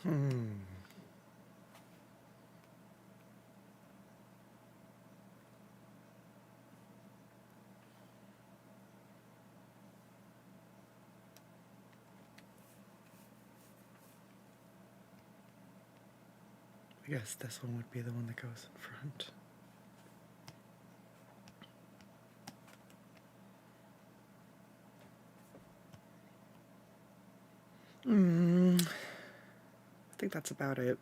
I guess this one would be the one that goes in front. I think that's about it.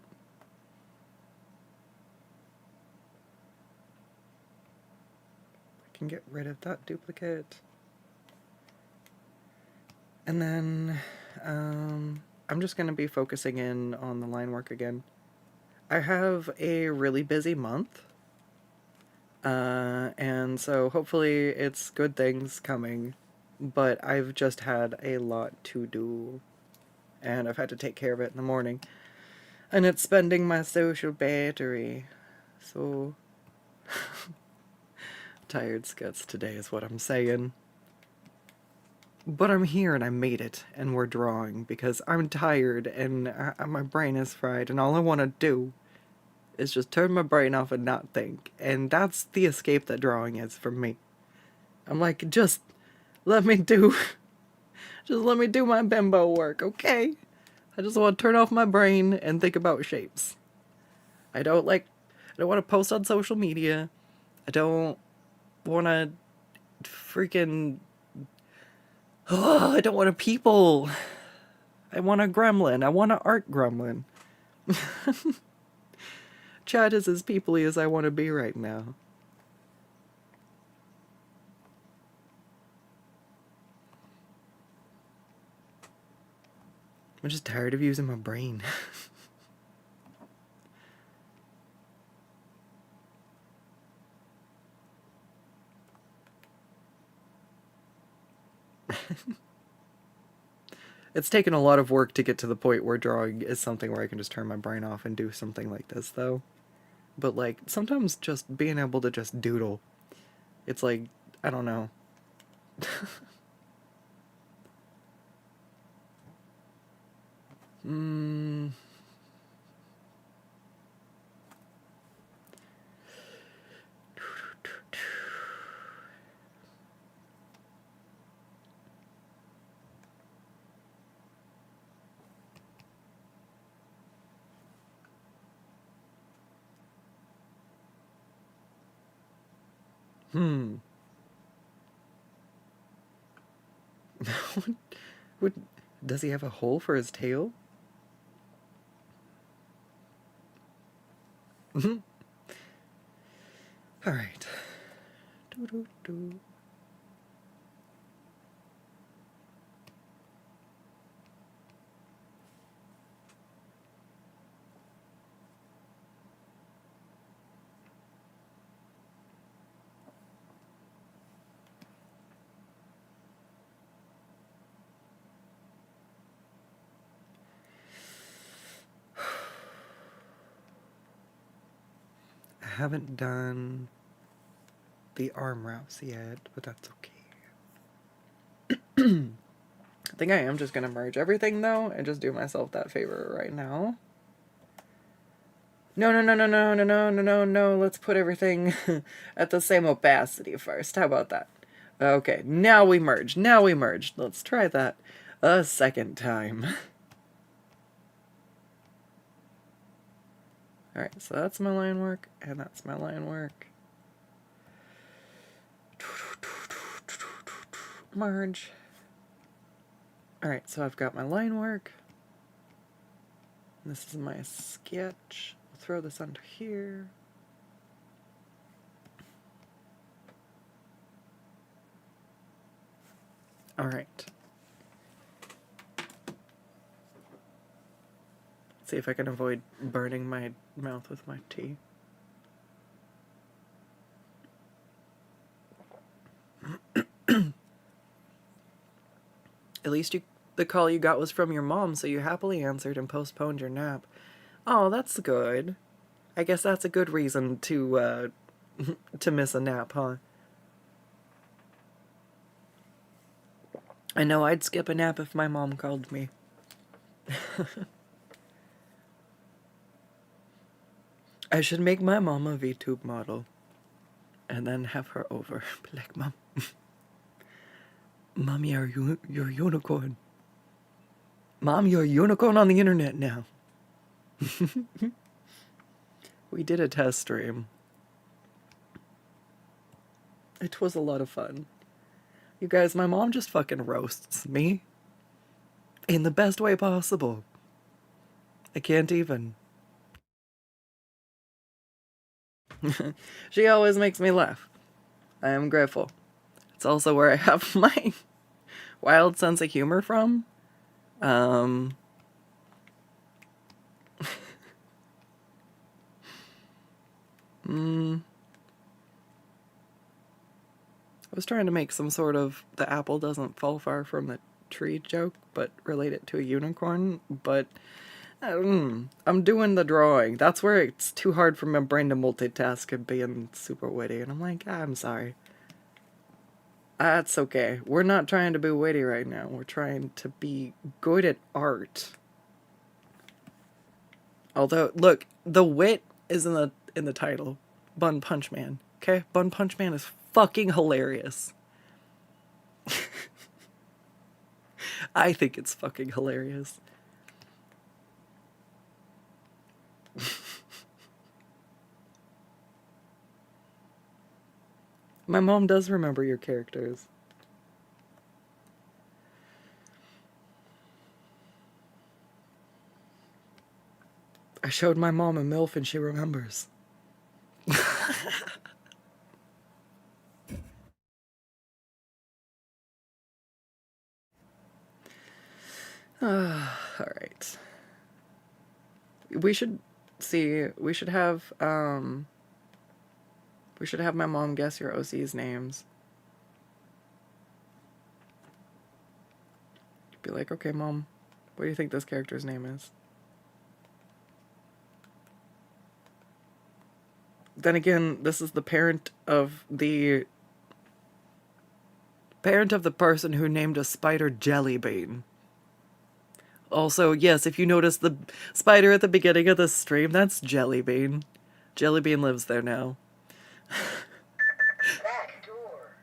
I can get rid of that duplicate. And then I'm just going to be focusing in on the line work again. I have a really busy month. And so hopefully it's good things coming. But I've just had a lot to do. And I've had to take care of it in the morning. And it's spending my social battery. So tired Skuttz today is what I'm saying. But I'm here and I made it, and we're drawing because I'm tired and my brain is fried, and all I want to do is just turn my brain off and not think. And that's the escape that drawing is for me. I'm like, just let me do my bimbo work, okay? I just want to turn off my brain and think about shapes. I don't want to post on social media. I don't want to freaking... I don't want a people. I want a gremlin. I want an art gremlin. Chad is as peoply as I want to be right now. I'm just tired of using my brain. It's taken a lot of work to get to the point where drawing is something where I can just turn my brain off and do something like this, though. But, like, sometimes just being able to just doodle, it's like, I don't know. What, does he have a hole for his tail? Alright. I haven't done the arm wraps yet, but that's okay. I think I am just gonna merge everything though and just do myself that favor right now. No, let's put everything at the same opacity first. How about that? Okay, now we merge. Let's try that a second time. Alright, so that's my line work, and that's my line work. Merge. Alright, so I've got my line work. This is my sketch. I'll throw this under here. Alright. See if I can avoid burning my mouth with my tea. At least the call you got was from your mom, so you happily answered and postponed your nap. Oh, that's good. I guess that's a good reason to to miss a nap, huh? I know I'd skip a nap if my mom called me. I should make my mom a VTube model and then have her over. Be like, Mom, Mom, you're a unicorn. Mom, you're a unicorn on the internet now. We did a test stream. It was a lot of fun. You guys, my mom just fucking roasts me. In the best way possible. I can't even. She always makes me laugh. I am grateful. It's also where I have my wild sense of humor from. I was trying to make some sort of the apple doesn't fall far from the tree joke, but relate it to a unicorn, but I'm doing the drawing. That's where it's too hard for my brain to multitask and being super witty, and I'm like, I'm sorry. That's okay. We're not trying to be witty right now. We're trying to be good at art. Although, look, the wit is in the title. Bun Punch Man. Okay? Bun Punch Man is fucking hilarious. I think it's fucking hilarious. My mom does remember your characters. I showed my mom a MILF and she remembers. Alright. We should have my mom guess your OC's names. Be like, okay, Mom, what do you think this character's name is? Then again, this is the parent of the person who named a spider Jellybean. Also, yes, if you notice the spider at the beginning of the stream, that's Jellybean. Jellybean lives there now. Back door.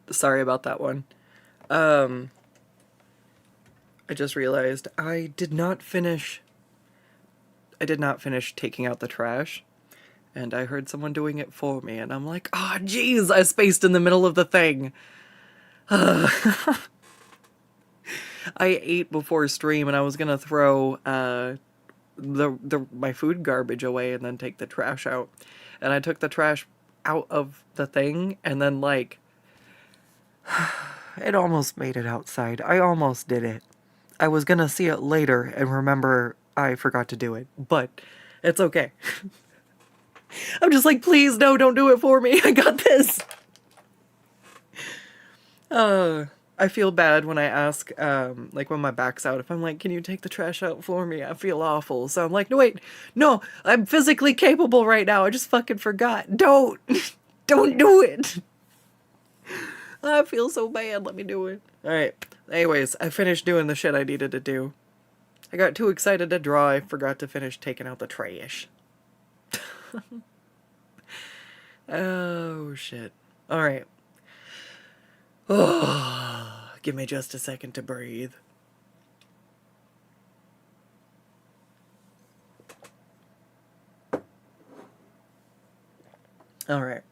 Sorry about that one. I just realized I did not finish taking out the trash, and I heard someone doing it for me, and I'm like, oh, jeez, I spaced in the middle of the thing. I ate before stream, and I was gonna throw my food garbage away and then take the trash out, and I took the trash out of the thing, and then like It almost made it outside. I almost did it. I was gonna see it later and remember I forgot to do it, but it's okay. I'm just like, please, no, don't do it for me. I got this. I feel bad when I ask, like when my back's out, if I'm like, can you take the trash out for me? I feel awful. So I'm like, no, wait, no, I'm physically capable right now. I just fucking forgot. Don't, don't do it. I feel so bad. Let me do it. All right. Anyways, I finished doing the shit I needed to do. I got too excited to draw. I forgot to finish taking out the trash. Oh, shit. All right. Oh, give me just a second to breathe. All right.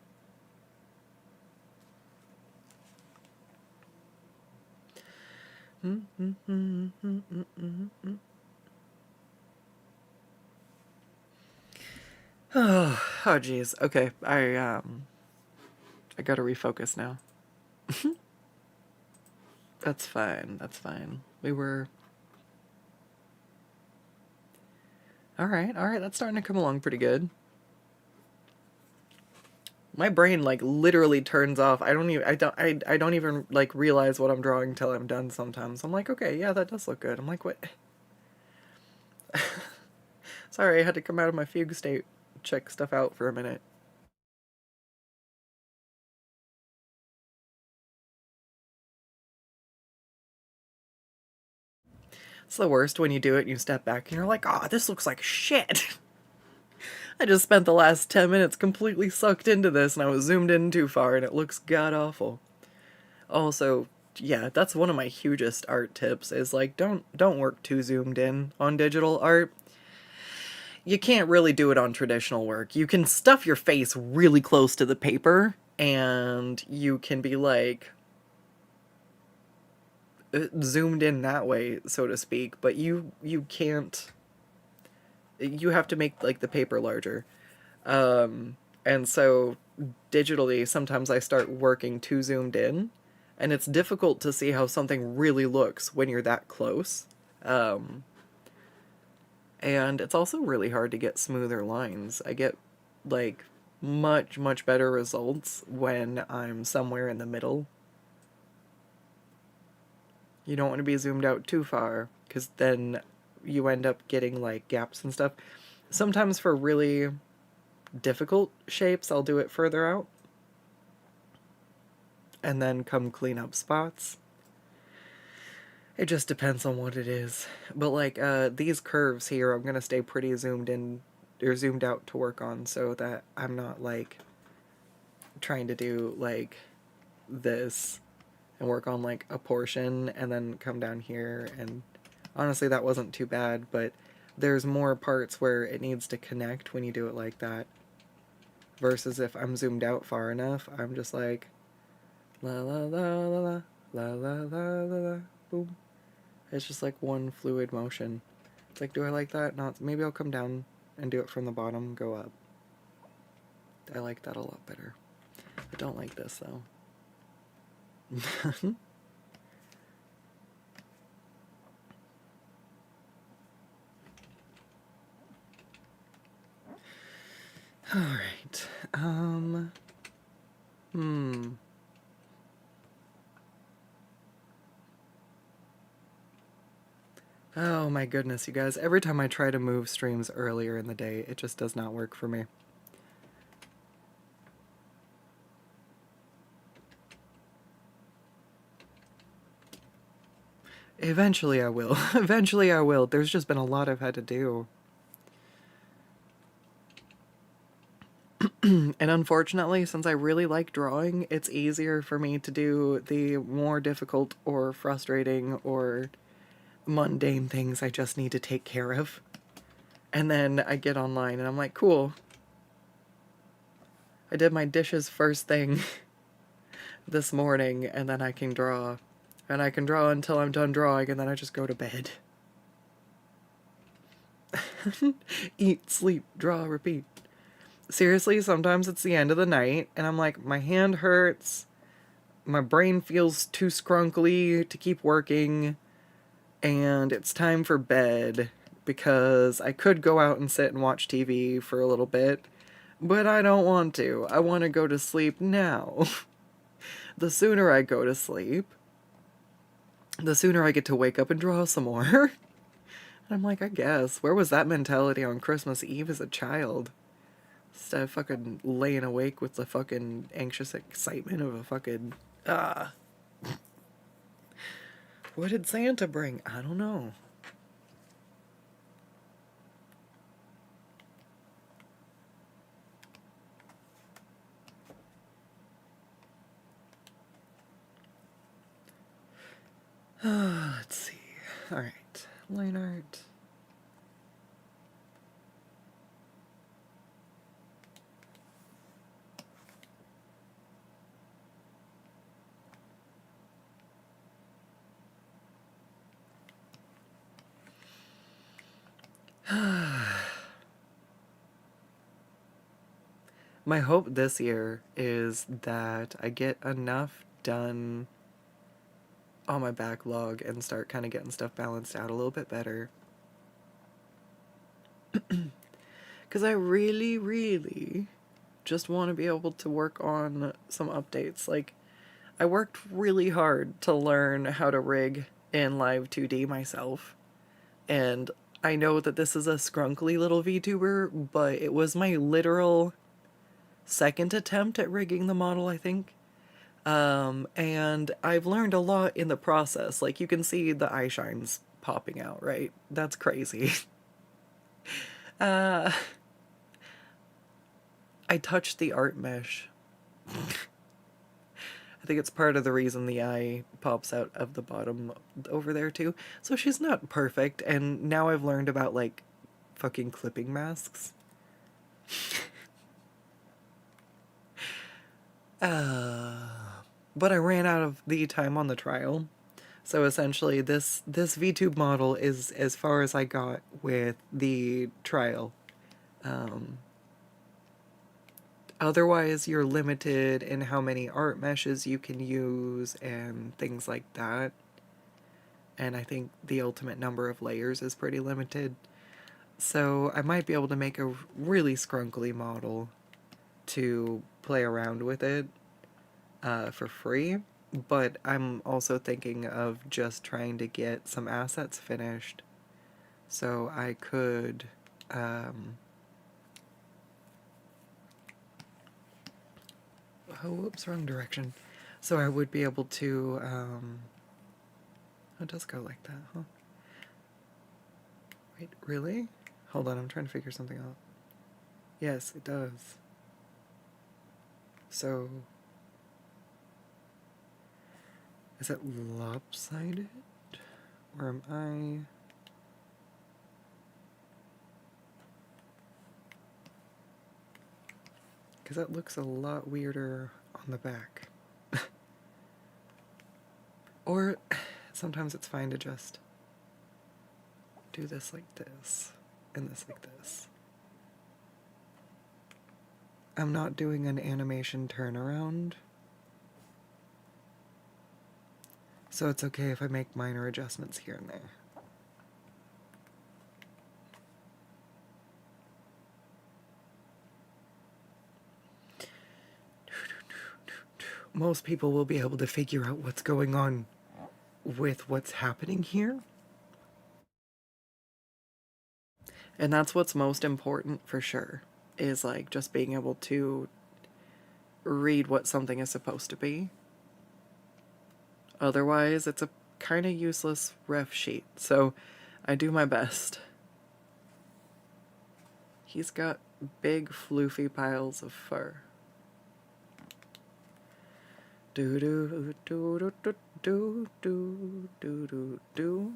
Oh, geez. Okay, I gotta refocus now. That's fine. That's fine. We were. All right. All right. That's starting to come along pretty good. My brain like literally turns off. I don't even like realize what I'm drawing till I'm done sometimes. I'm like, okay, yeah, that does look good. I'm like, what? Sorry, I had to come out of my fugue state, check stuff out for a minute. It's the worst when you do it and you step back and you're like, oh, this looks like shit. I just spent the last 10 minutes completely sucked into this and I was zoomed in too far and it looks god awful. Also, yeah, that's one of my hugest art tips is like don't work too zoomed in on digital art. You can't really do it on traditional work. You can stuff your face really close to the paper and you can be like zoomed in that way, so to speak, but you can't, you have to make like the paper larger. And so digitally sometimes I start working too zoomed in and it's difficult to see how something really looks when you're that close. And it's also really hard to get smoother lines. I get like much better results when I'm somewhere in the middle. You don't want to be zoomed out too far because then you end up getting like gaps and stuff. Sometimes for really difficult shapes, I'll do it further out and then come clean up spots. It just depends on what it is. But like these curves here, I'm gonna stay pretty zoomed in or zoomed out to work on so that I'm not like trying to do like this and work on like a portion and then come down here. And honestly, that wasn't too bad, but there's more parts where it needs to connect when you do it like that. Versus if I'm zoomed out far enough, I'm just like la la la la la la la la la boom. It's just like one fluid motion. It's like, do I like that? Not. Maybe I'll come down and do it from the bottom, go up. I like that a lot better. I don't like this though. All right. Oh my goodness, you guys. Every time I try to move streams earlier in the day, it just does not work for me. Eventually I will. Eventually I will. There's just been a lot I've had to do. And unfortunately, since I really like drawing, it's easier for me to do the more difficult or frustrating or mundane things I just need to take care of. And then I get online and I'm like, cool. I did my dishes first thing this morning and then I can draw. And I can draw until I'm done drawing and then I just go to bed. Eat, sleep, draw, repeat. Seriously, sometimes it's the end of the night and I'm like, my hand hurts. my brain feels too scrunkly to keep working, and it's time for bed because I could go out and sit and watch TV for a little bit, but I don't want to. I want to go to sleep now. The sooner I go to sleep, the sooner I get to wake up and draw some more. I'm like, I guess. Where was that mentality on Christmas Eve as a child? Instead of fucking laying awake with the fucking anxious excitement of a fucking... What did Santa bring? I don't know. Let's see. Alright. Line art. My hope this year is that I get enough done on my backlog and start kind of getting stuff balanced out a little bit better. Because I really, really just want to be able to work on some updates. Like, I worked really hard to learn how to rig in Live 2D myself. And I know that this is a scrunkly little VTuber, but it was my literal second attempt at rigging the model, I think. And I've learned a lot in the process. Like, you can see the eye shines popping out, right? That's crazy. I touched the art mesh. I think it's part of the reason the eye pops out of the bottom over there too. So she's not perfect, and now I've learned about, like, fucking clipping masks. But I ran out of the time on the trial. So essentially this VTube model is as far as I got with the trial. Otherwise, you're limited in how many art meshes you can use and things like that. And I think the ultimate number of layers is pretty limited. So I might be able to make a really scrunkly model to play around with it for free. But I'm also thinking of just trying to get some assets finished. So I could... oh, whoops, wrong direction. So I would be able to... it does go like that, huh? Wait, really? Hold on, I'm trying to figure something out. Yes, it does. So... is it lopsided? Or am I... because that looks a lot weirder on the back. Or sometimes it's fine to just do this like this, and this like this. I'm not doing an animation turnaround, so it's okay if I make minor adjustments here and there. Most people will be able to figure out what's going on with what's happening here. And that's what's most important for sure, is like just being able to read what something is supposed to be. Otherwise, it's a kind of useless ref sheet, so I do my best. He's got big floofy piles of fur. Do do do do do do do do do do.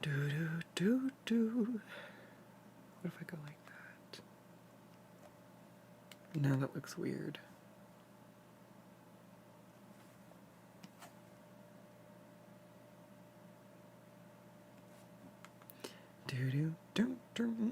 Do do do do. What if I go like that? No, that looks weird. Do, do, do.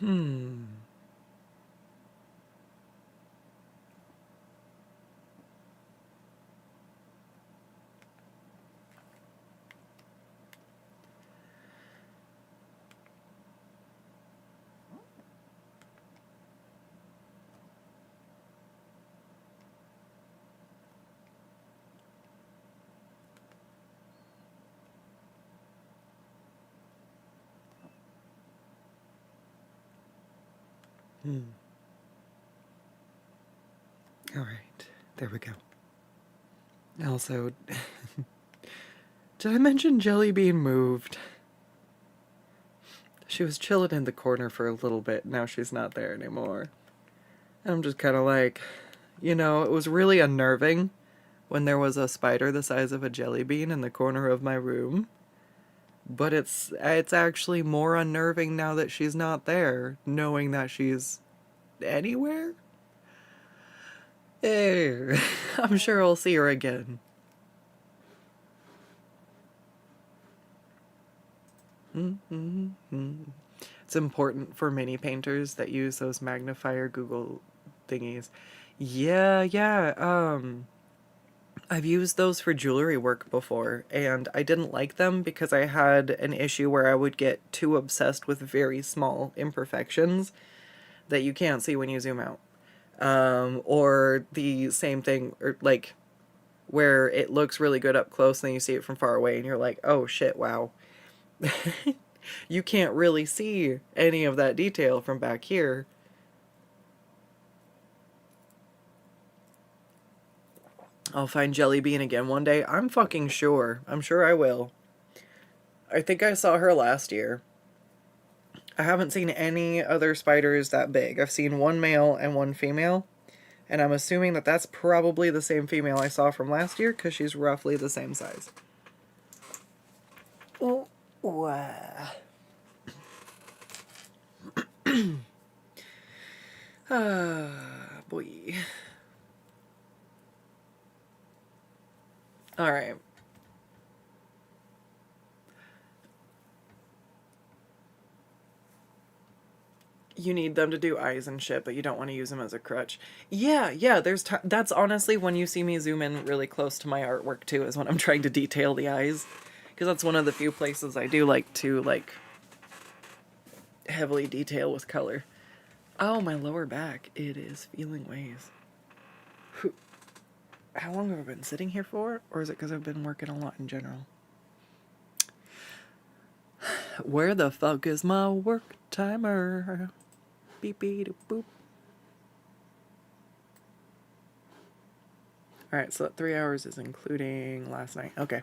Hmm. Hmm. All right, there we go. Also, did I mention Jelly Bean moved? She was chilling in the corner for a little bit, now she's not there anymore. And I'm just kind of like, you know, it was really unnerving when there was a spider the size of a jelly bean in the corner of my room. But it's actually more unnerving now that she's not there, knowing that she's anywhere. Eh, I'm sure I'll see her again. Mm-hmm. It's important for mini painters that use those magnifier Google thingies. Yeah. I've used those for jewelry work before, and I didn't like them because I had an issue where I would get too obsessed with very small imperfections that you can't see when you zoom out. Or the same thing, or like where it looks really good up close, and then you see it from far away, and you're like, oh shit, wow. You can't really see any of that detail from back here. I'll find Jelly Bean again one day. I'm fucking sure. I'm sure I will. I think I saw her last year. I haven't seen any other spiders that big. I've seen one male and one female, and I'm assuming that that's probably the same female I saw from last year because she's roughly the same size. Oh, wow. Ah, boy. All right. You need them to do eyes and shit, but you don't want to use them as a crutch. Yeah, that's honestly when you see me zoom in really close to my artwork too, is when I'm trying to detail the eyes. Because that's one of the few places I do like to, like, heavily detail with color. Oh, my lower back. It is feeling ways. How long have I been sitting here for? Or is it because I've been working a lot in general? Where the fuck is my work timer? Beep beep boop. Alright, so that 3 hours is including last night. Okay.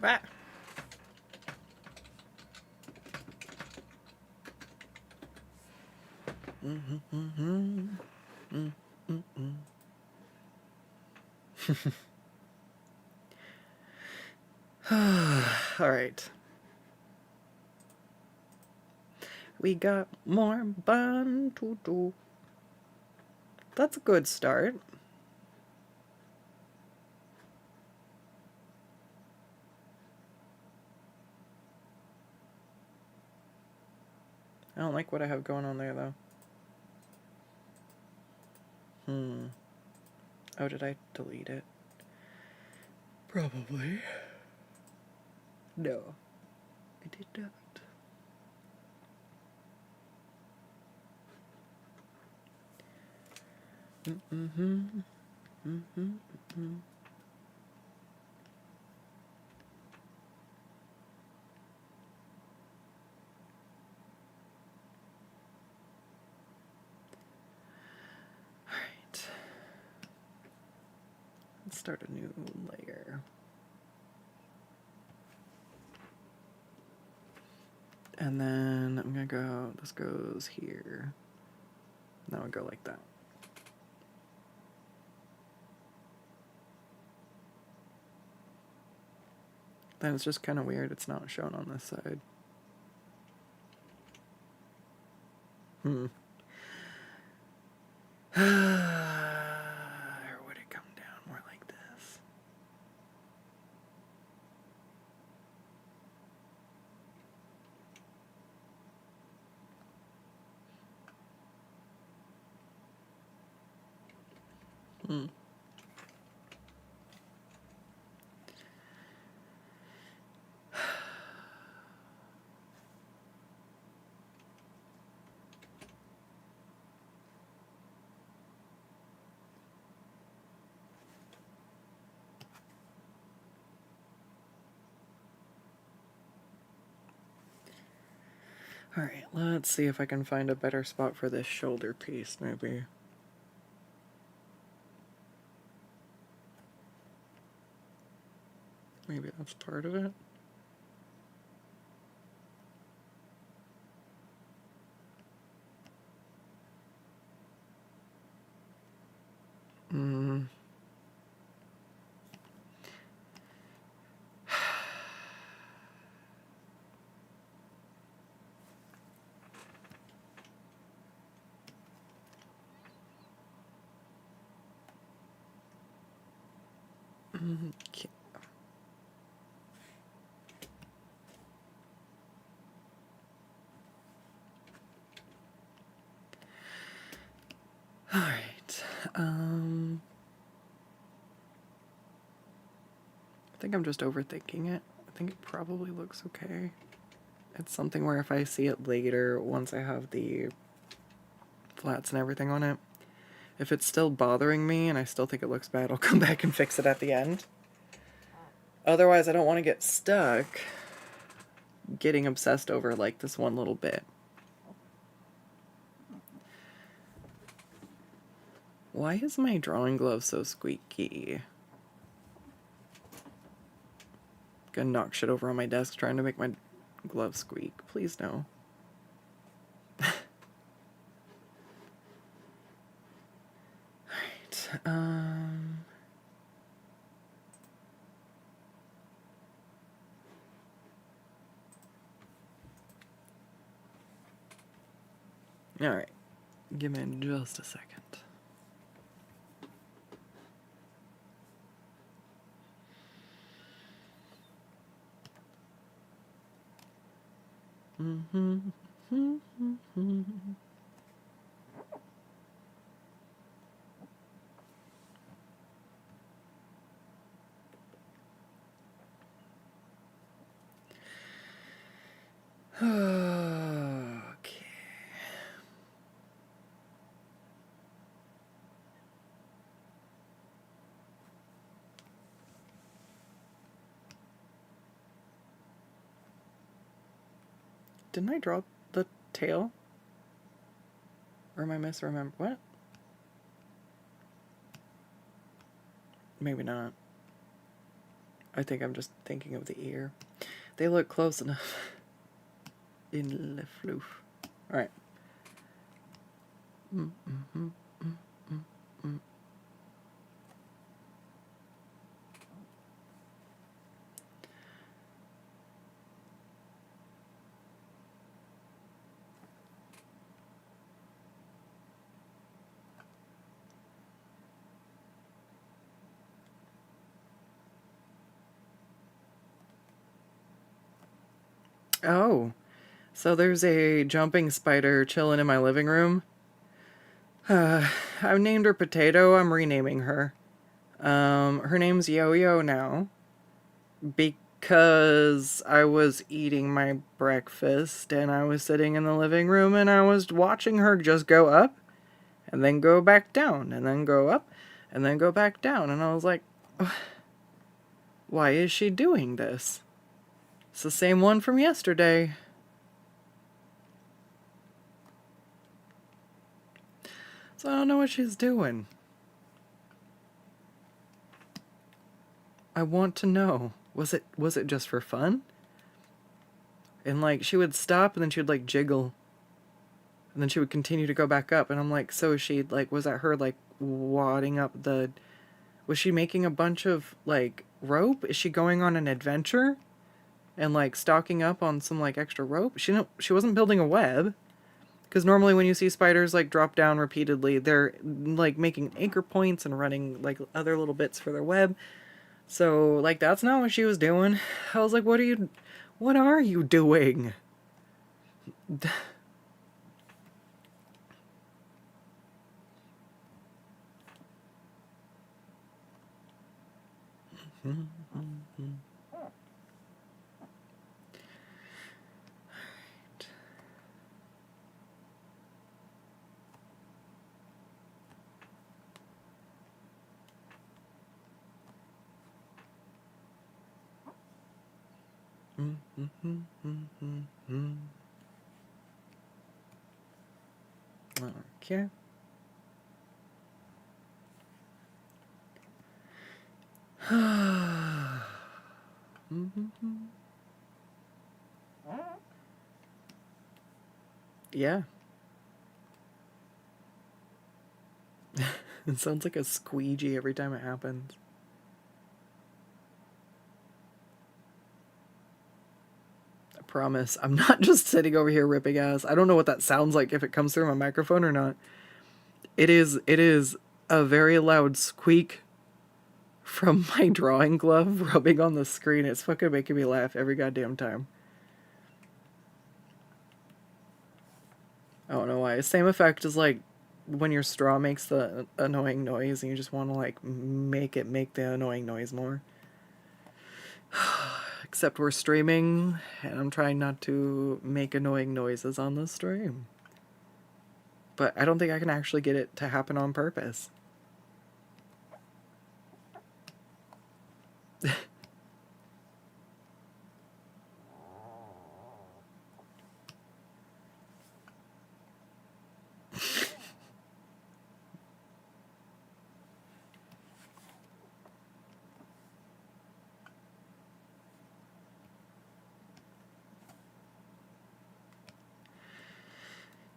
Bah. All right. We got more bun to do. That's a good start. I don't like what I have going on there, though. Oh, did I delete it? Probably. No, I did not. Alright. Let's start a new layer. And then I'm gonna go, this goes here. Now I go like that. Then it's just kind of weird it's not shown on this side. Or would it come down more like this? Alright, let's see if I can find a better spot for this shoulder piece, maybe. Maybe that's part of it. Okay. All right. I think I'm just overthinking it. I think it probably looks okay. It's something where if I see it later, once I have the flats and everything on it, if it's still bothering me and I still think it looks bad, I'll come back and fix it at the end. Otherwise, I don't want to get stuck getting obsessed over like this one little bit. Why is my drawing glove so squeaky? Gonna knock shit over on my desk trying to make my glove squeak. Please no. Alright, Alright. Give me just a second. Okay. Didn't I draw the tail? Or am I misremembering? What? Maybe not. I think I'm just thinking of the ear. They look close enough. In le floof. Alright. Oh, so there's a jumping spider chilling in my living room. I've named her Potato. I'm renaming her. Her name's Yo-Yo now. Because I was eating my breakfast and I was sitting in the living room and I was watching her just go up and then go back down, and then go up, and then go back down. And I was like, why is she doing this? It's the same one from yesterday. So I don't know what she's doing. I want to know. Was it just for fun? And like she would stop and then she would like jiggle. And then she would continue to go back up, and I'm like, so she like, was that her like wadding up the, was she making a bunch of like rope? Is she going on an adventure and like stocking up on some like extra rope? She wasn't building a web, because normally when you see spiders like drop down repeatedly, they're like making anchor points and running like other little bits for their web. So like that's not what she was doing. I was like, what are you doing? Okay. Yeah. It sounds like a squeegee every time it happens. I promise. I'm not just sitting over here ripping ass. I don't know what that sounds like, if it comes through my microphone or not. It is a very loud squeak from my drawing glove rubbing on the screen. It's fucking making me laugh every goddamn time. I don't know why. Same effect as like when your straw makes the annoying noise and you just want to like make it make the annoying noise more. Except we're streaming and I'm trying not to make annoying noises on the stream. But I don't think I can actually get it to happen on purpose.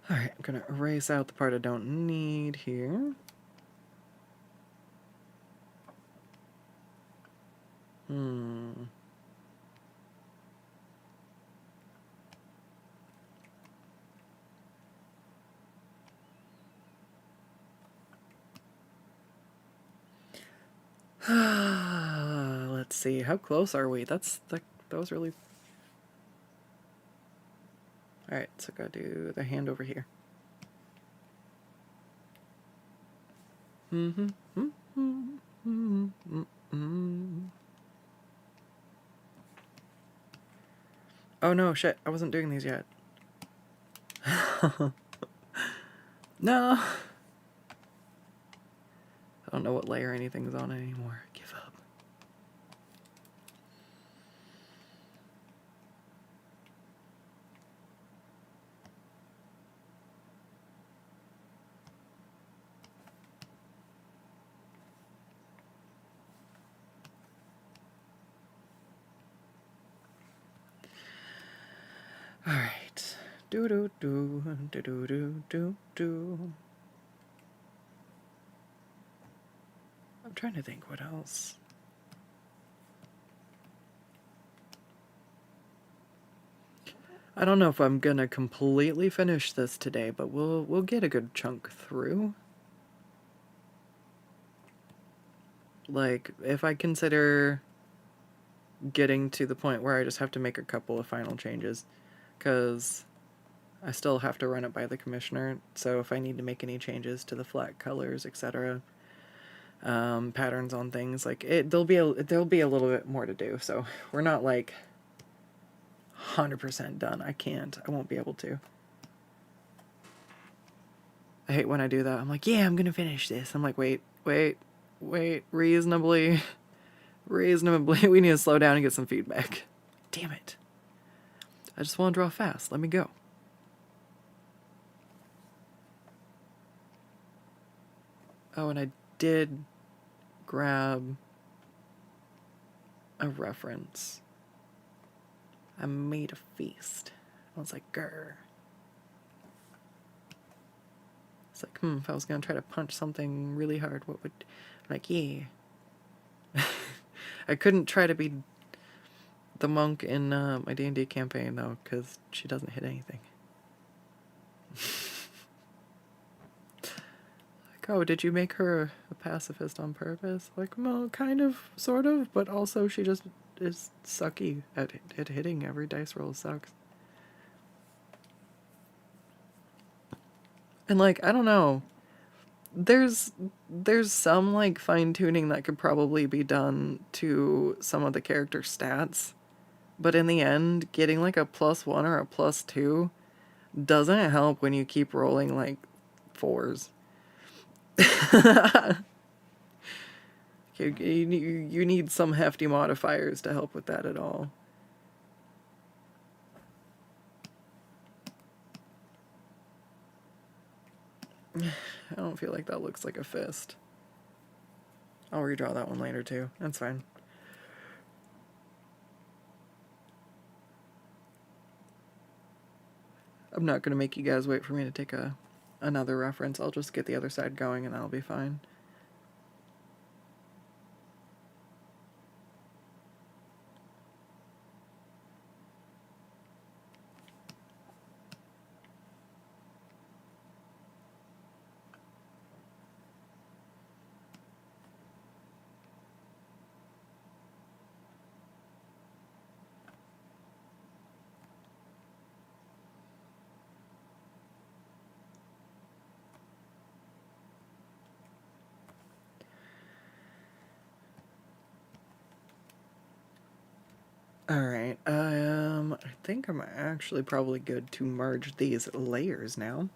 Alright, I'm gonna erase out the part I don't need here. Let's see, how close are we? That was really... Alright, so gotta do the hand over here. Oh no, shit, I wasn't doing these yet. No! I don't know what layer anything's on anymore. Give up. Alright. Do-do-do, do-do-do-do-do. I'm trying to think what else. I don't know if I'm gonna completely finish this today, but we'll get a good chunk through. Like, if I consider getting to the point where I just have to make a couple of final changes, because I still have to run it by the commissioner, so if I need to make any changes to the flat colors, etc., patterns on things, like there'll be a little bit more to do, so we're not like 100% done. I won't be able to. I hate when I do that. I'm like, yeah, I'm gonna finish this. I'm like, wait, reasonably, we need to slow down and get some feedback. Damn it. I just want to draw fast. Let me go. Oh, and I did grab a reference. I made a feast. I was like, grr. It's like, if I was gonna try to punch something really hard, what would... I'm like, yeah. I couldn't try to be the monk in my D&D campaign, though, because she doesn't hit anything. Like, oh, did you make her a pacifist on purpose? Like, well, kind of, sort of, but also she just is sucky at hitting. Every dice roll sucks. And, like, I don't know. There's some, like, fine-tuning that could probably be done to some of the character stats. But in the end, getting, like, a +1 or a +2 doesn't help when you keep rolling, like, 4s. You need some hefty modifiers to help with that at all. I don't feel like that looks like a fist. I'll redraw that one later too. That's fine. I'm not going to make you guys wait for me to take another reference. I'll just get the other side going and that'll be fine. Alright, I think I'm actually probably good to merge these layers now.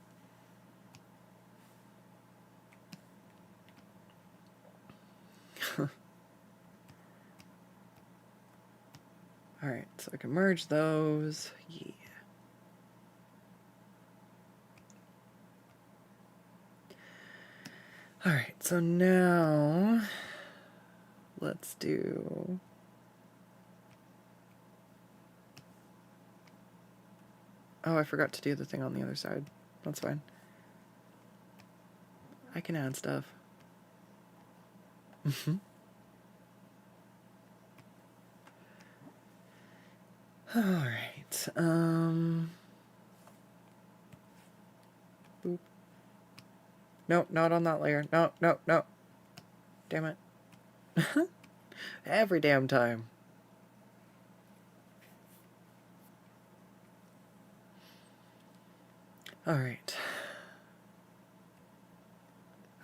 Alright, so I can merge those. Yeah. Alright, so now let's do... Oh, I forgot to do the thing on the other side. That's fine. I can add stuff. Alright, boop. No, not on that layer. No. Damn it. Every damn time. Alright.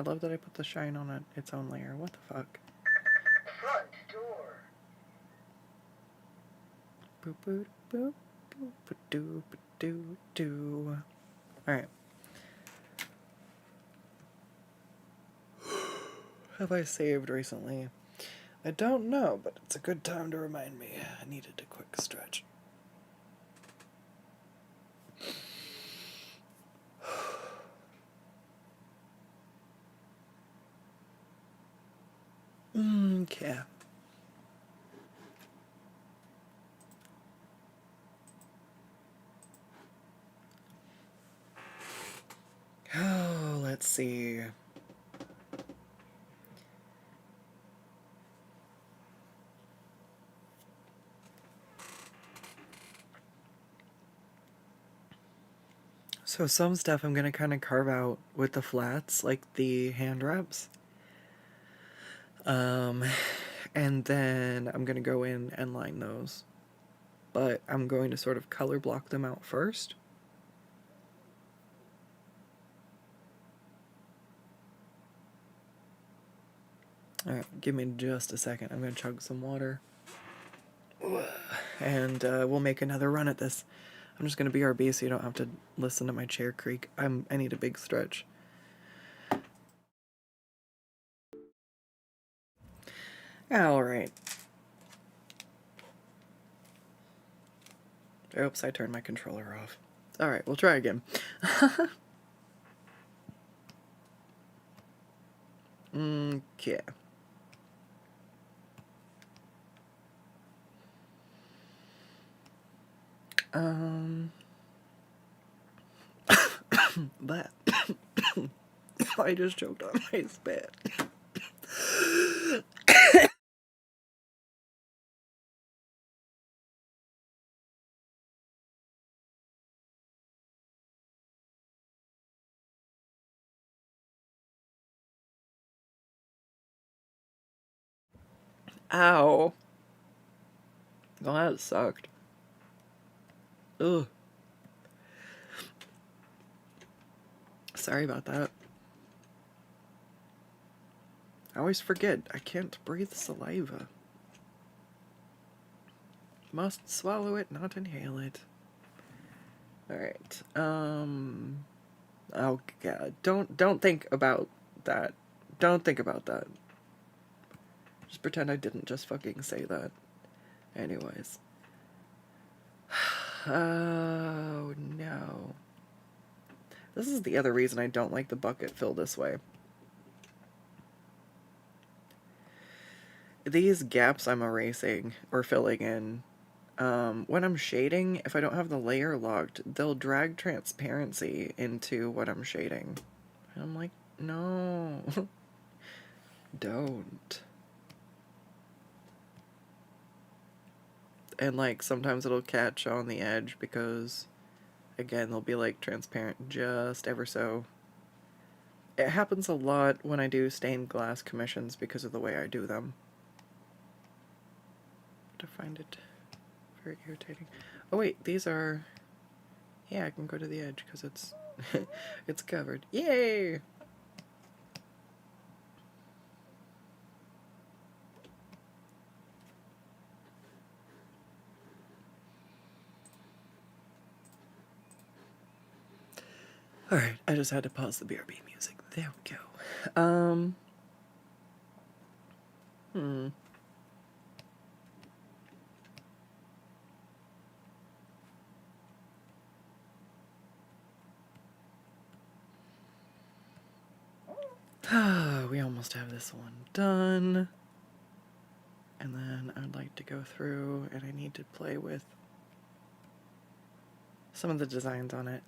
I love that I put the shine on its own layer. What the fuck? Front door. Boop, boop, boop, boop, doo, doo, doo. Alright. Have I saved recently? I don't know, but it's a good time to remind me. I needed a quick stretch. Okay. Oh, let's see. So some stuff I'm gonna kind of carve out with the flats, like the hand wraps. And then I'm gonna go in and line those. But I'm going to sort of color block them out first. Alright, give me just a second. I'm gonna chug some water. And we'll make another run at this. I'm just gonna BRB so you don't have to listen to my chair creak. I need a big stretch. Alright. Oops, I turned my controller off. Alright, we'll try again. Okay. But I just choked on my spit. Ow. Well, that sucked. Ugh. Sorry about that. I always forget I can't breathe saliva. Must swallow it, not inhale it. Alright. Oh god. Don't think about that. Don't think about that. Just pretend I didn't just fucking say that. Anyways. Oh no. This is the other reason I don't like the bucket fill this way. These gaps I'm erasing or filling in, when I'm shading, if I don't have the layer locked, they'll drag transparency into what I'm shading. And I'm like, no. Don't. And like sometimes it'll catch on the edge because again they'll be like transparent just ever so. It happens a lot when I do stained glass commissions because of the way I do them. I find it very irritating. Oh wait, these are... Yeah, I can go to the edge because it's it's covered. Yay! Alright, I just had to pause the BRB music. There we go. We almost have this one done. And then I'd like to go through and I need to play with some of the designs on it.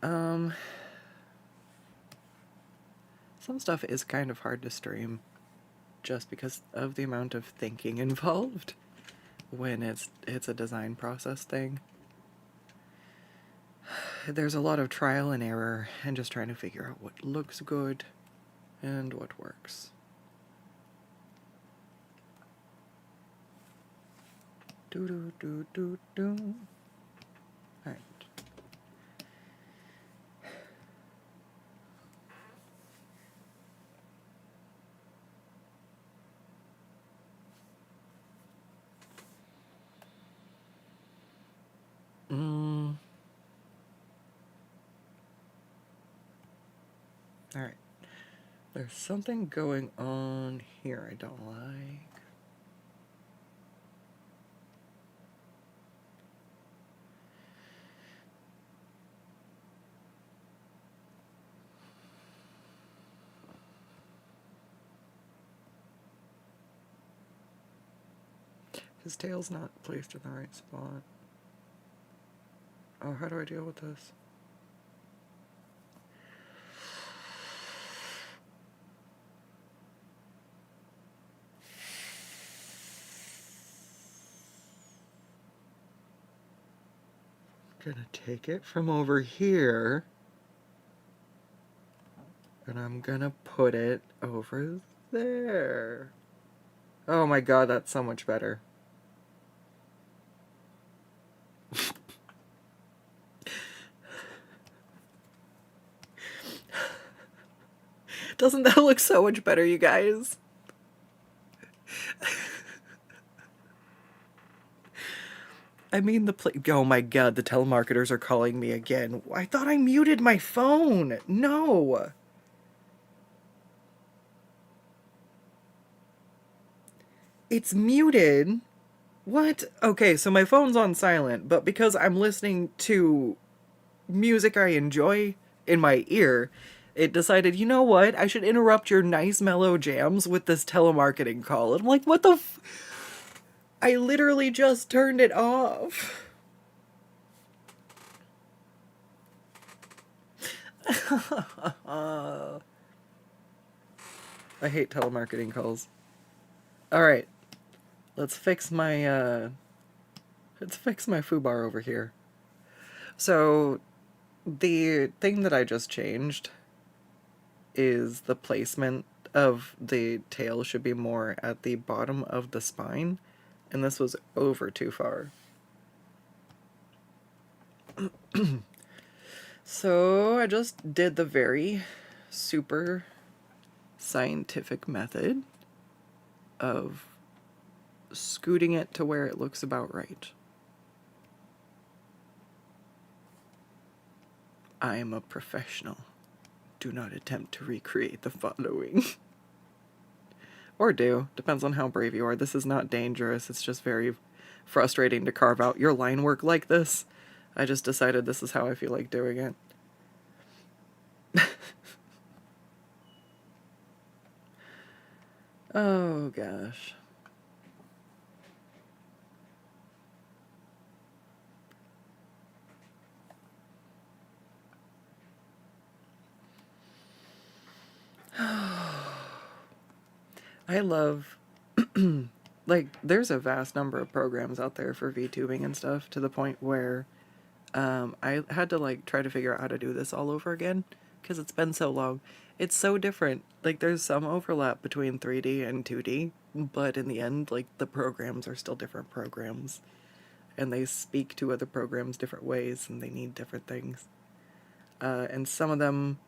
Some stuff is kind of hard to stream just because of the amount of thinking involved when it's a design process thing. There's a lot of trial and error and just trying to figure out what looks good and what works. Do. Alright. Alright. There's something going on here I don't like. His tail's not placed in the right spot. Oh, how do I deal with this? I'm gonna take it from over here and I'm gonna put it over there. Oh my god, that's so much better. Doesn't that look so much better, you guys? I mean, oh my god, the telemarketers are calling me again. I thought I muted my phone. No. It's muted. What? Okay, so my phone's on silent, but because I'm listening to music I enjoy in my ear, it decided, you know what? I should interrupt your nice mellow jams with this telemarketing call. And I'm like, what the I literally just turned it off. I hate telemarketing calls. Alright, let's fix my foobar over here. So the thing that I just changed is the placement of the tail should be more at the bottom of the spine, and this was over too far. So I just did the very super scientific method of scooting it to where it looks about right. I am a professional. Do not attempt to recreate the following. Or do. Depends on how brave you are. This is not dangerous. It's just very frustrating to carve out your line work like this. I just decided this is how I feel like doing it. Oh, gosh. I love, like, there's a vast number of programs out there for VTubing and stuff, to the point where I had to, like, try to figure out how to do this all over again, because it's been so long. It's so different. Like, there's some overlap between 3D and 2D, but in the end, like, the programs are still different programs, and they speak to other programs different ways, and they need different things. And some of them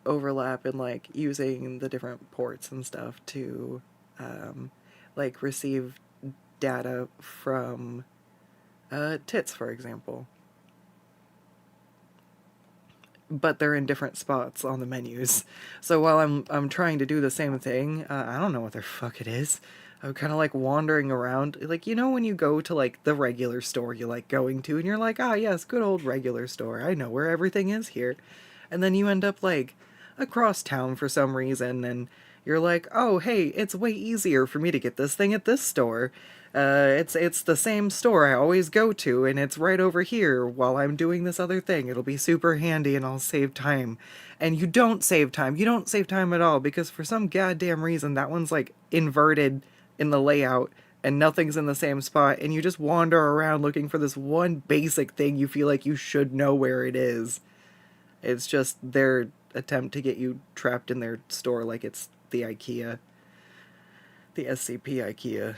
overlap in, like, using the different ports and stuff to like receive data from tits, for example, but they're in different spots on the menus. So while I'm trying to do the same thing, I don't know what the fuck it is. I'm kind of like wandering around, like, you know, when you go to like the regular store you like going to, and you're like, ah, yes, good old regular store, I know where everything is here. And then you end up like across town for some reason, and you're like, oh, hey, it's way easier for me to get this thing at this store. It's the same store I always go to, and it's right over here while I'm doing this other thing. It'll be super handy, and I'll save time. And you don't save time. You don't save time at all, because for some goddamn reason, that one's like inverted in the layout, and nothing's in the same spot, and you just wander around looking for this one basic thing you feel like you should know where it is. It's just their attempt to get you trapped in their store like it's the IKEA. The SCP IKEA.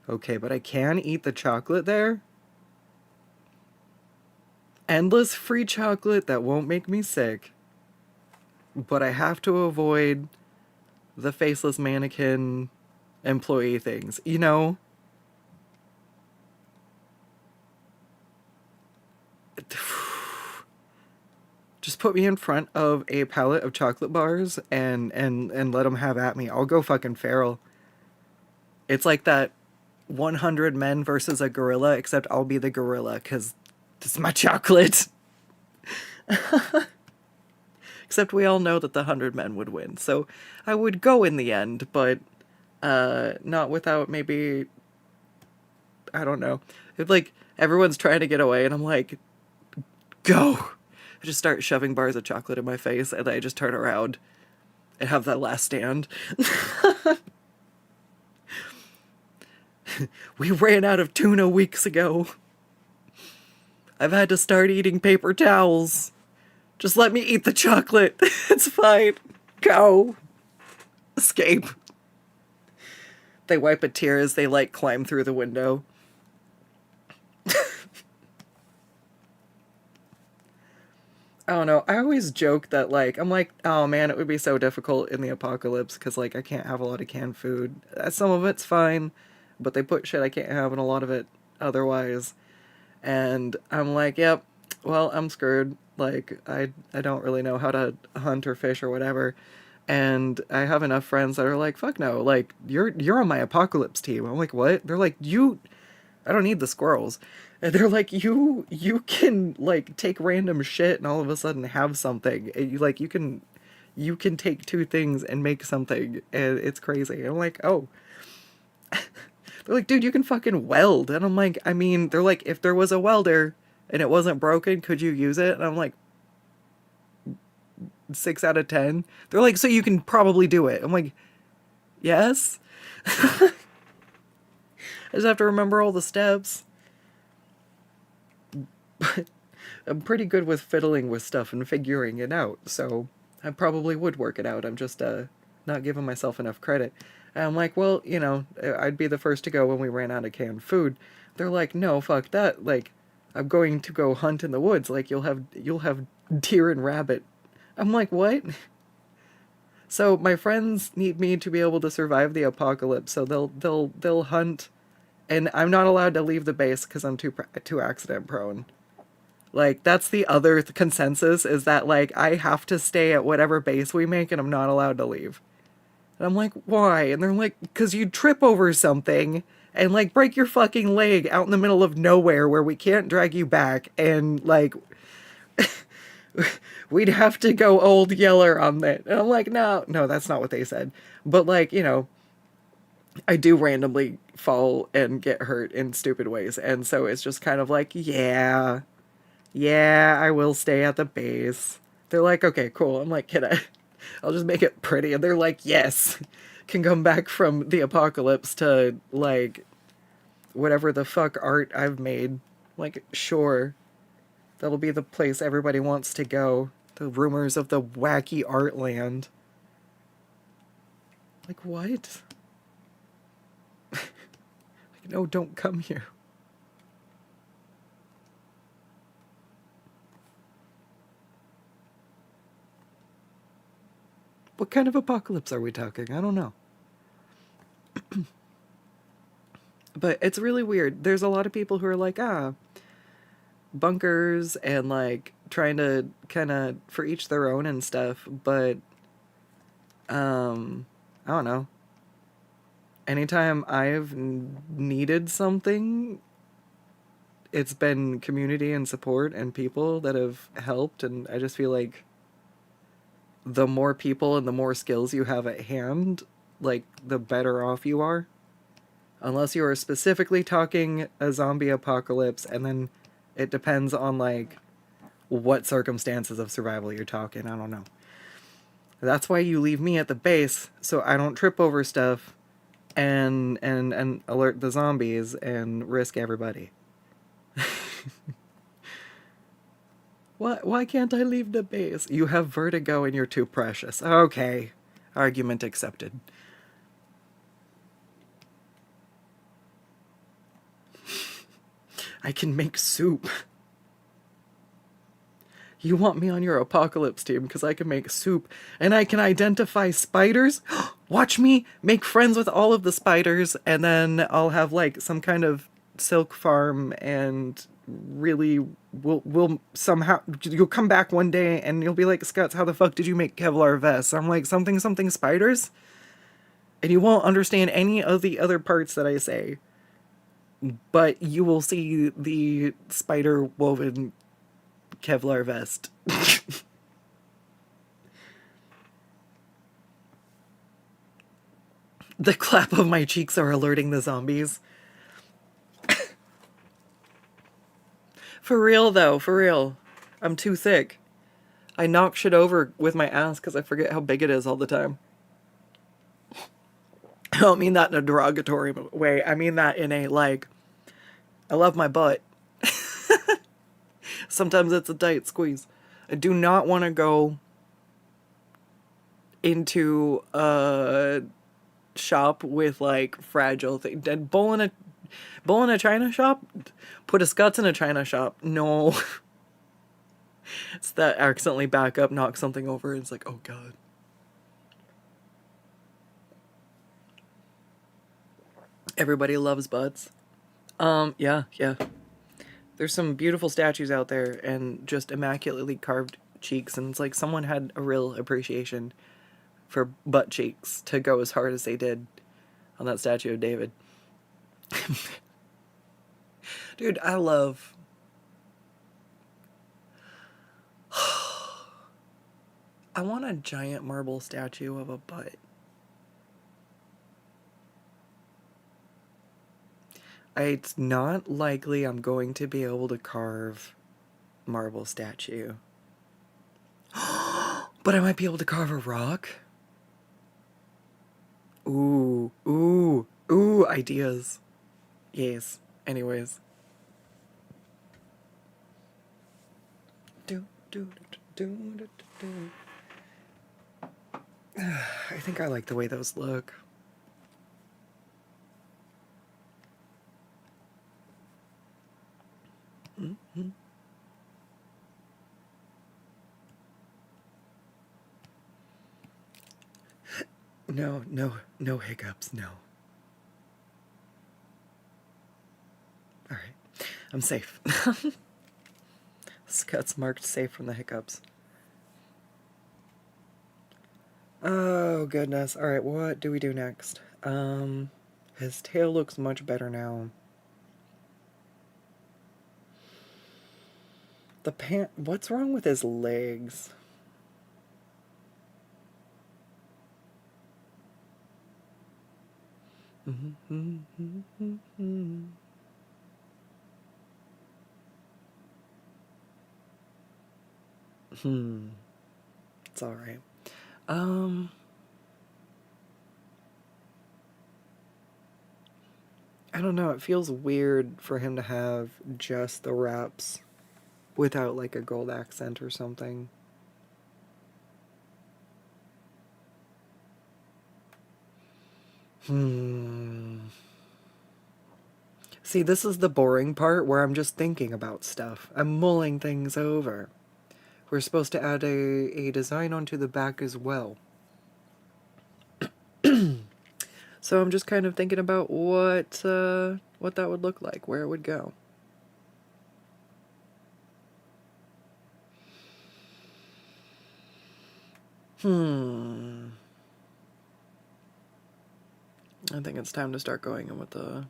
Okay, but I can eat the chocolate there? Endless free chocolate that won't make me sick. But I have to avoid the faceless mannequin employee things. You know? Just put me in front of a pallet of chocolate bars and let them have at me. I'll go fucking feral. It's like that 100 men versus a gorilla, except I'll be the gorilla, because this is my chocolate. Except we all know that the 100 men would win, so I would go in the end, but not without maybe, I don't know. If, like, everyone's trying to get away, and I'm like, go! I just start shoving bars of chocolate in my face, and I just turn around and have that last stand. We ran out of tuna weeks ago. I've had to start eating paper towels. Just let me eat the chocolate. It's fine. Go. Escape. They wipe a tear as they, like, climb through the window. I don't know. I always joke that, like, I'm like, oh man, it would be so difficult in the apocalypse because, like, I can't have a lot of canned food. Some of it's fine, but they put shit I can't have in a lot of it otherwise. And I'm like, yep, well, I'm screwed. Like, I don't really know how to hunt or fish or whatever. And I have enough friends that are like, fuck no, like, you're on my apocalypse team. I'm like, what? They're like, I don't need the squirrels. And they're like, you can, like, take random shit and all of a sudden have something. And you can take two things and make something, and it's crazy. I'm like, oh. They're like, dude, you can fucking weld. And I'm like, I mean, they're like, if there was a welder and it wasn't broken, could you use it? And I'm like, 6 out of 10. They're like, so you can probably do it. I'm like, yes. I just have to remember all the steps. But I'm pretty good with fiddling with stuff and figuring it out, so I probably would work it out. I'm just not giving myself enough credit. And I'm like, well, you know, I'd be the first to go when we ran out of canned food. They're like, no, fuck that. Like, I'm going to go hunt in the woods. Like, you'll have deer and rabbit. I'm like, what? So my friends need me to be able to survive the apocalypse. So they'll hunt, and I'm not allowed to leave the base because I'm too accident prone. Like, that's the other consensus, is that, like, I have to stay at whatever base we make and I'm not allowed to leave. And I'm like, why? And they're like, because you trip over something and, like, break your fucking leg out in the middle of nowhere where we can't drag you back, and, like, we'd have to go old yeller on that. And I'm like, no, that's not what they said. But, like, you know, I do randomly fall and get hurt in stupid ways. And so it's just kind of like, yeah, I will stay at the base. They're like, okay, cool. I'm like, can I? I'll just make it pretty. And they're like, yes. Can come back from the apocalypse to, like, whatever the fuck art I've made. Like, sure. That'll be the place everybody wants to go. The rumors of the wacky art land. Like, what? Like, no, don't come here. What kind of apocalypse are we talking? I don't know. But it's really weird. There's a lot of people who are like, bunkers and, like, trying to kind of for each their own and stuff. But, I don't know. Anytime I've needed something, it's been community and support and people that have helped. And I just feel like the more people and the more skills you have at hand, like, the better off you are. Unless you are specifically talking a zombie apocalypse, and then it depends on, like, what circumstances of survival you're talking. I don't know. That's why you leave me at the base, so I don't trip over stuff and alert the zombies and risk everybody. Why can't I leave the base? You have vertigo and you're too precious. Okay. Argument accepted. I can make soup. You want me on your apocalypse team because I can make soup and I can identify spiders? Watch me make friends with all of the spiders, and then I'll have, like, some kind of silk farm, and really we'll somehow, you'll come back one day and you'll be like, Skuttz, how the fuck did you make Kevlar vests? I'm like, something spiders? And you won't understand any of the other parts that I say. But you will see the spider woven Kevlar vest. The clap of my cheeks are alerting the zombies. For real, though, for real. I'm too thick. I knock shit over with my ass because I forget how big it is all the time. I don't mean that in a derogatory way. I mean that in a, like, I love my butt. Sometimes it's a tight squeeze. I do not want to go into a shop with, like, fragile things. Bowl in a china shop? Put a Skuttz in a china shop? No. It's that accidentally back up, knock something over, and it's like, oh god. Everybody loves butts. Yeah. There's some beautiful statues out there and just immaculately carved cheeks, and it's like someone had a real appreciation for butt cheeks to go as hard as they did on that statue of David. Dude, I love. I want a giant marble statue of a butt. It's not likely I'm going to be able to carve marble statue. But I might be able to carve a rock. Ooh, ooh, ooh, ideas. Yes. Anyways. Do, do, do, do, do, do. I think I like the way those look. Mm-hmm. No, no, no hiccups, no. Alright. I'm safe. Skuttz marked safe from the hiccups. Oh, goodness. Alright, what do we do next? His tail looks much better now. What's wrong with his legs? It's alright. I don't know, it feels weird for him to have just the wraps without like a gold accent or something. See, this is the boring part where I'm just thinking about stuff. I'm mulling things over. We're supposed to add a design onto the back as well. So I'm just kind of thinking about what that would look like, where it would go. I think it's time to start going in with the...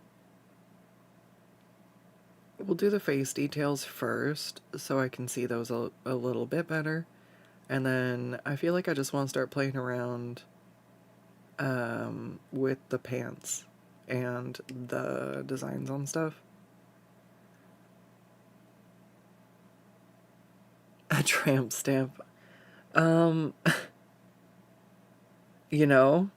We'll do the face details first, so I can see those a little bit better. And then I feel like I just want to start playing around with the pants and the designs on stuff. A tramp stamp. You know,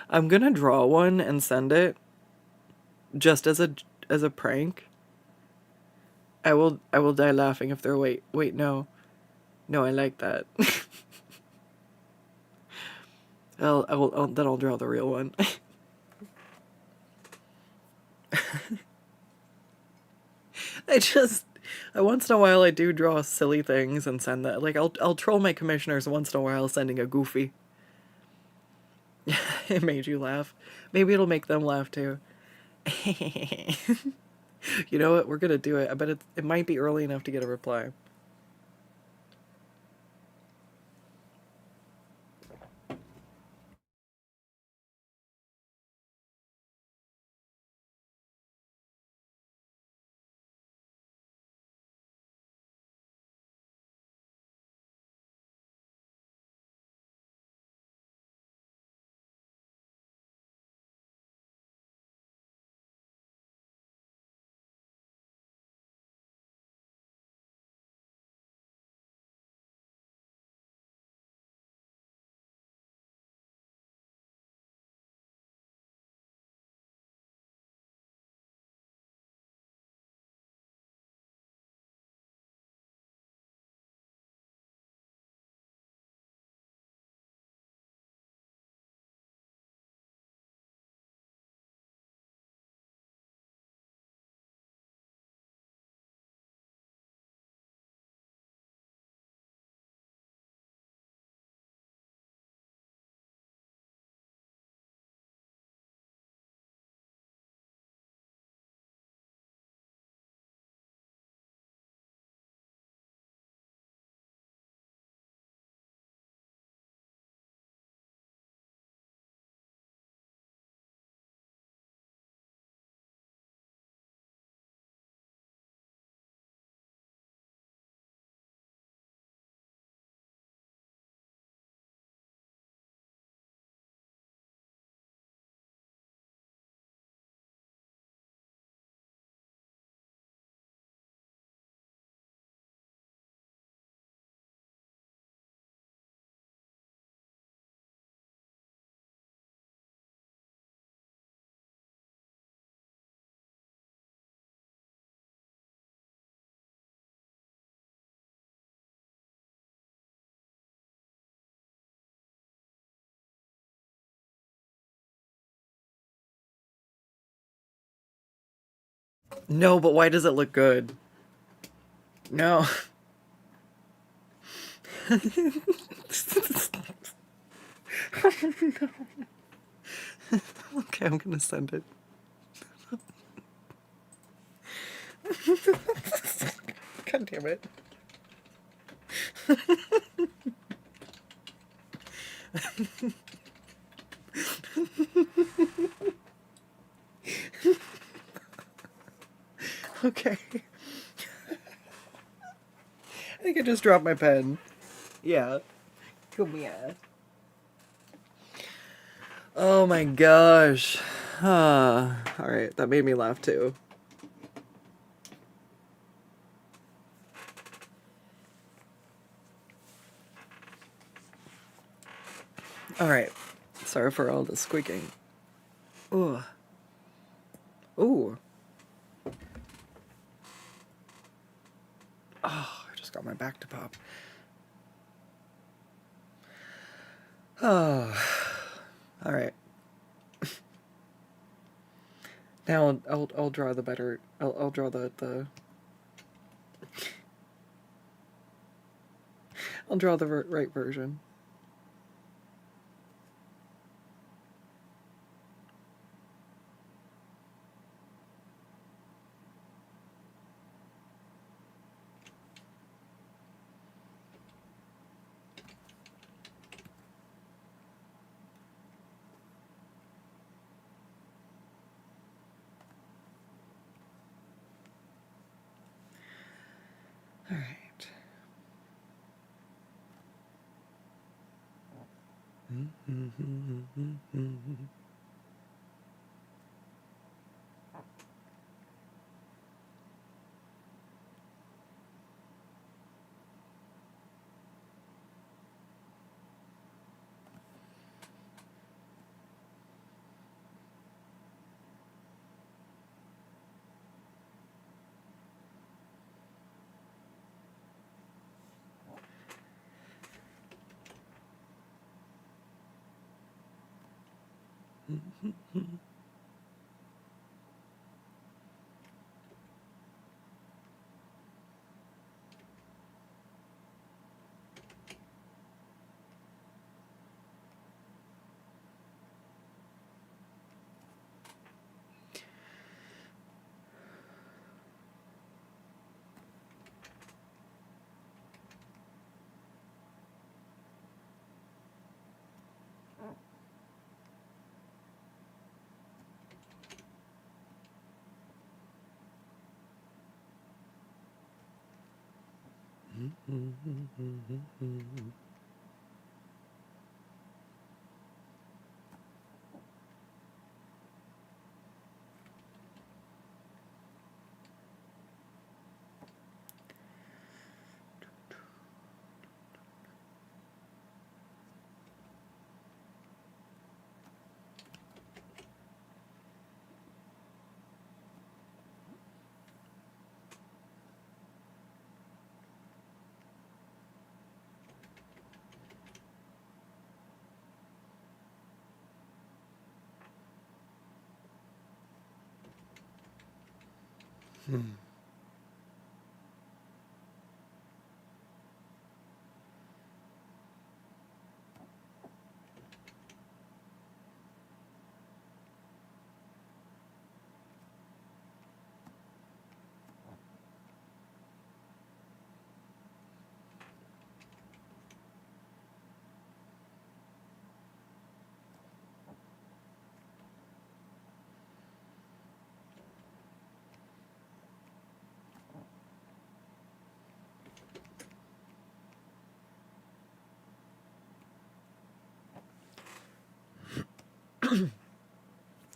I'm gonna draw one and send it just as a prank. I will die laughing if they're wait, no. No, I like that. Then I'll draw the real one. Once in a while I do draw silly things and send that. Like I'll troll my commissioners once in a while sending a goofy. It made you laugh. Maybe it'll make them laugh too. You know what? We're gonna do it. I bet it might be early enough to get a reply. No, but why does it look good? No. Okay, I'm gonna send it. God damn it. Okay. I think I just dropped my pen. Yeah. Come here. Oh my gosh. Alright, that made me laugh too. Alright. Sorry for all the squeaking. Ooh. Ooh. Oh, I just got my back to pop. Oh. Alright. Now I'll draw the better. I'll draw the I'll draw the right version. All right.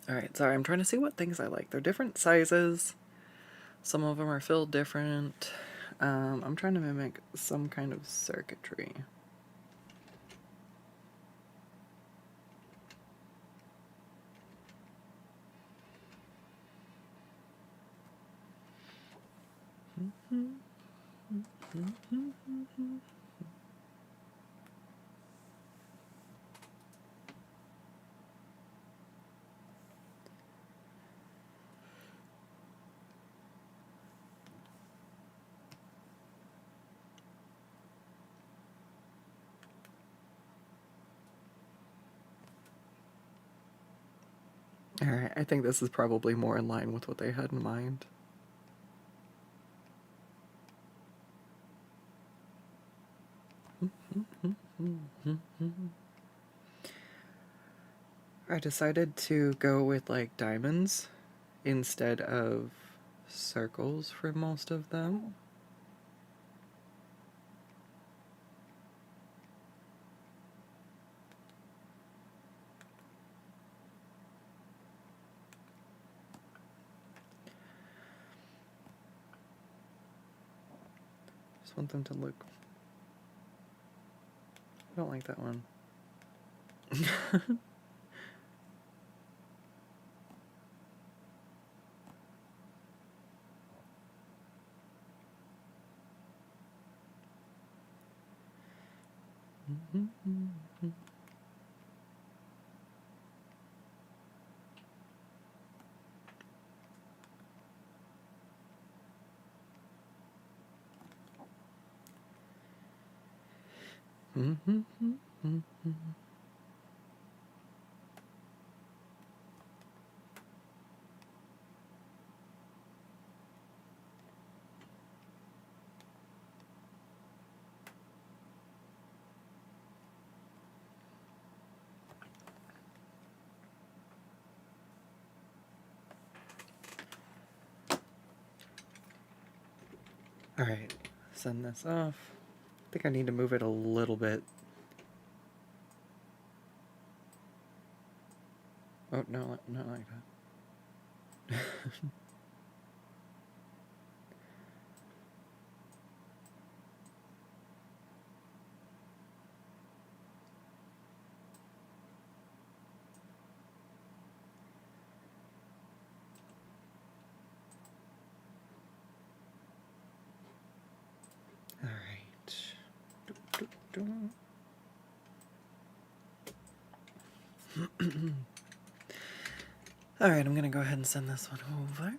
All right, sorry, I'm trying to see what things I like. They're different sizes. Some of them are filled different. I'm trying to mimic some kind of circuitry. Alright, I think this is probably more in line with what they had in mind. I decided to go with like diamonds instead of circles for most of them. Just want them to look. I don't like that one. Alright, send this off. I think I need to move it a little bit. Oh, no, not like that. Alright. Alright, I'm gonna go ahead and send this one over.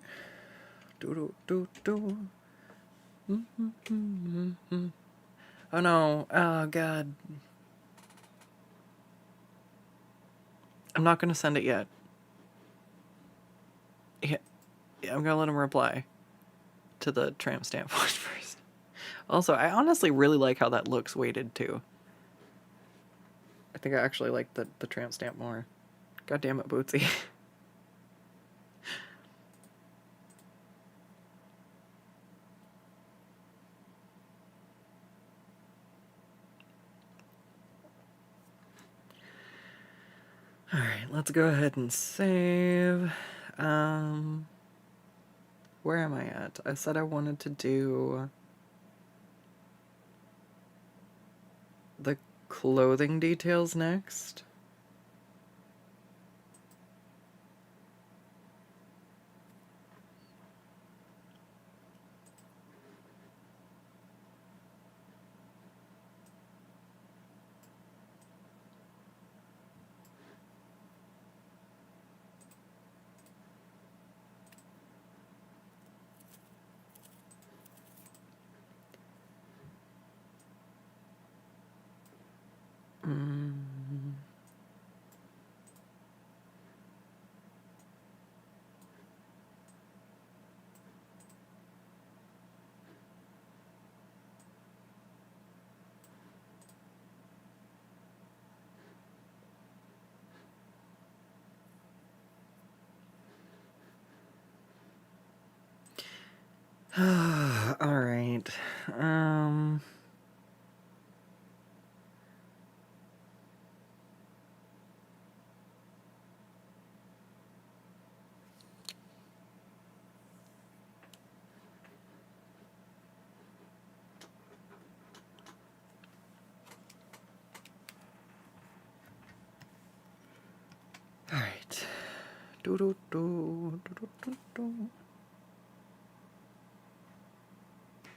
Oh no, oh god. I'm not gonna send it yet. Yeah, I'm gonna let him reply to the tramp stamp one first. Also, I honestly really like how that looks weighted too. I think I actually like the tramp stamp more. God damn it, Bootsy. Alright, let's go ahead and save. Where am I at? I said I wanted to do the clothing details next. Alright. Alright.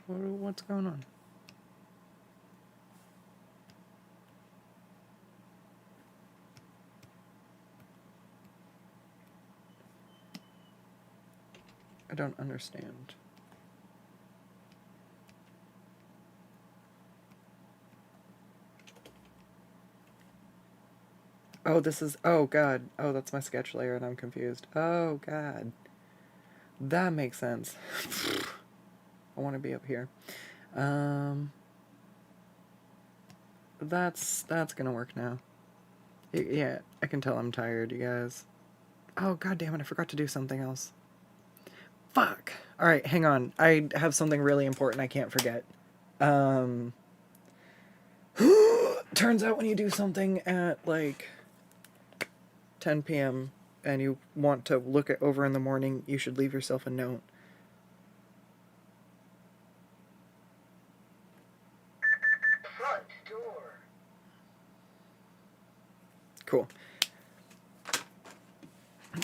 What's going on? I don't understand. Oh, this is, oh god. Oh, that's my sketch layer and I'm confused. Oh god. That makes sense. I want to be up here. Um, that's gonna work now. Yeah, I can tell I'm tired, you guys. Oh god damn it, I forgot to do something else. Fuck. Alright, hang on. I have something really important I can't forget. Um, turns out when you do something at like 10 p.m. and you want to look it over in the morning, you should leave yourself a note. Front door. Cool.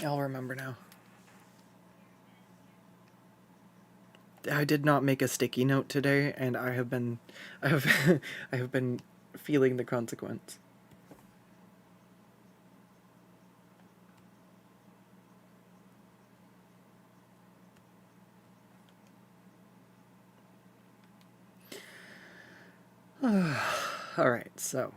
I'll remember now. I did not make a sticky note today, and I have been I have been feeling the consequence. Alright, so.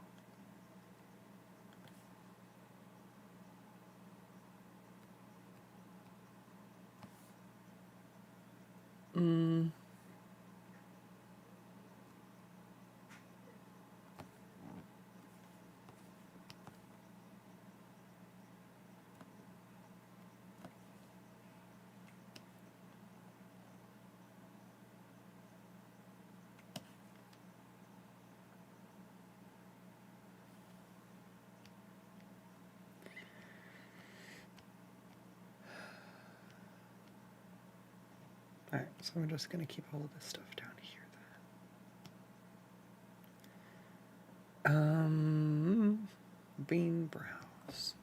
Mm. Alright, so I'm just gonna keep all of this stuff down here then. Bean browse.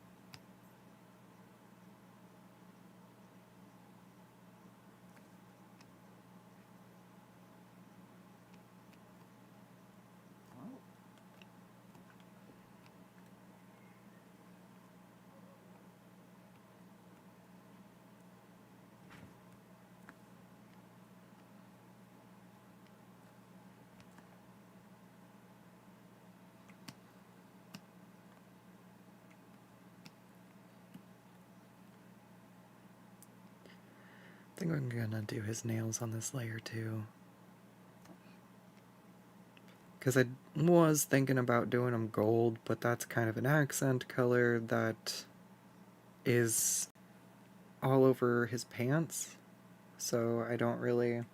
I think I'm gonna do his nails on this layer too. Because I was thinking about doing them gold, but that's kind of an accent color that is all over his pants. So I don't really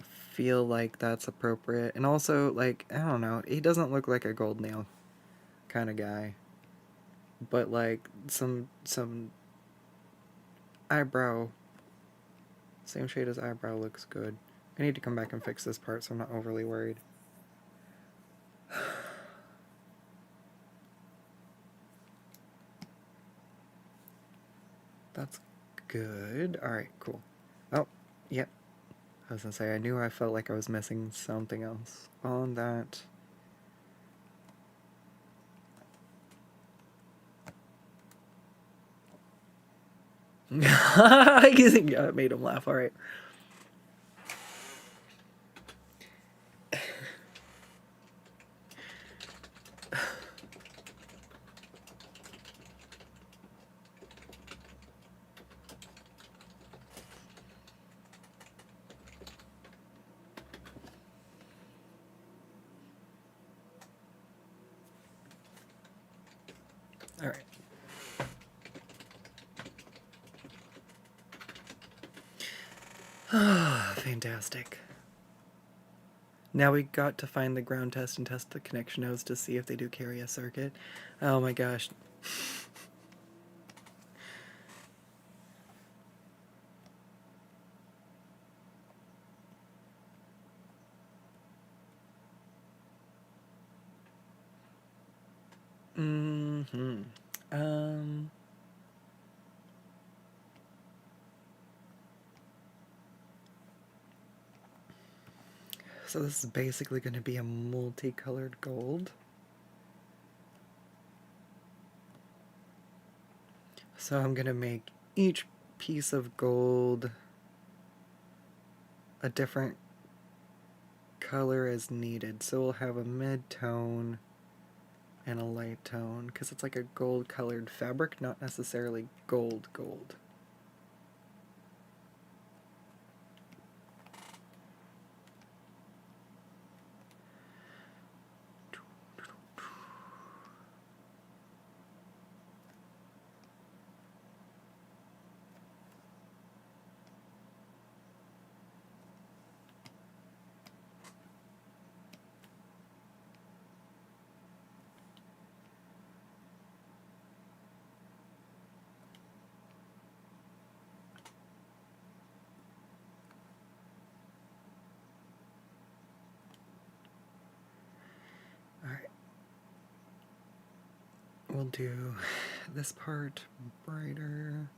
feel like that's appropriate. And also, like, I don't know, he doesn't look like a gold nail kind of guy. But like some eyebrow, same shade as eyebrow looks good. I need to come back and fix this part so I'm not overly worried. That's good. Alright, cool. Oh, yep. I was gonna say, I knew I felt like I was missing something else on that. I think it made him laugh, alright. Alright. Fantastic. Now we got to find the ground test and test the connection nodes to see if they do carry a circuit. Oh my gosh. Mm-hmm. So this is basically going to be a multicolored gold. So I'm going to make each piece of gold a different color as needed. So we'll have a mid-tone and a light tone, because it's like a gold colored fabric, not necessarily gold. Alright. We'll do this part brighter.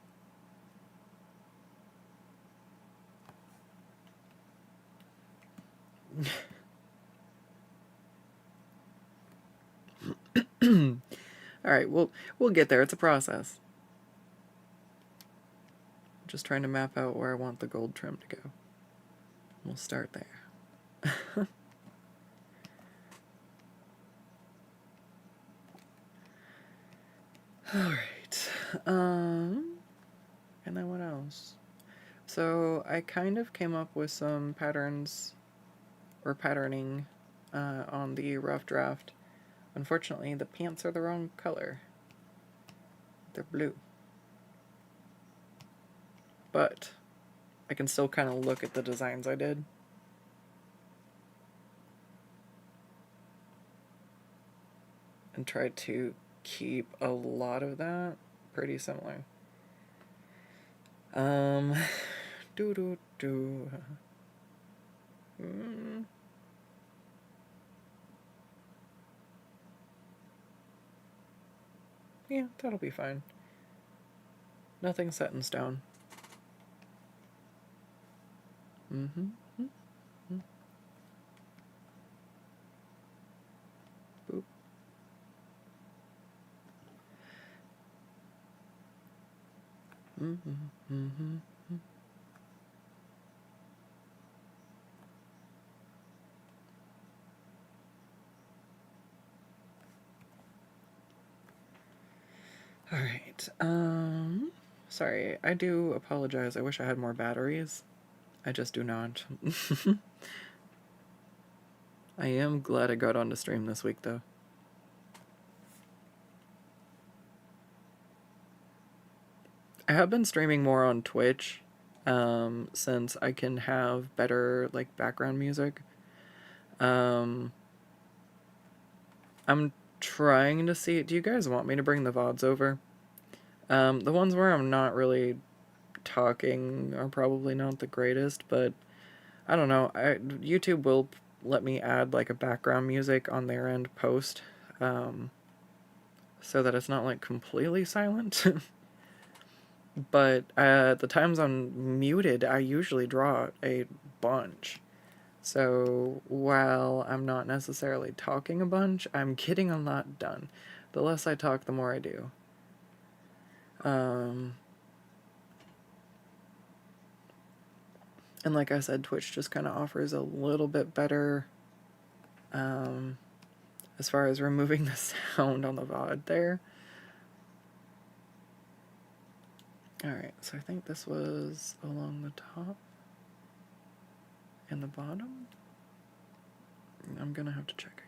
Alright, we'll get there. It's a process. Just trying to map out where I want the gold trim to go. We'll start there. Alright. And then what else? So I kind of came up with some patterns or patterning on the rough draft. Unfortunately, the pants are the wrong color. They're blue. But I can still kind of look at the designs I did. And try to keep a lot of that pretty similar. Yeah, that'll be fine. Nothing set in stone. Boop. Alright, sorry, I do apologize. I wish I had more batteries. I just do not. I am glad I got on to stream this week, though. I have been streaming more on Twitch, since I can have better, like, background music. I'm trying to see... Do you guys want me to bring the VODs over? The ones where I'm not really talking are probably not the greatest, but I don't know. YouTube will let me add, like, a background music on their end post, so that it's not, like, completely silent. But the times I'm muted, I usually draw a bunch. So while I'm not necessarily talking a bunch, I'm getting a lot done. The less I talk, the more I do. And like I said, Twitch just kind of offers a little bit better, as far as removing the sound on the VOD there. Alright, so I think this was along the top and the bottom. I'm gonna have to check again.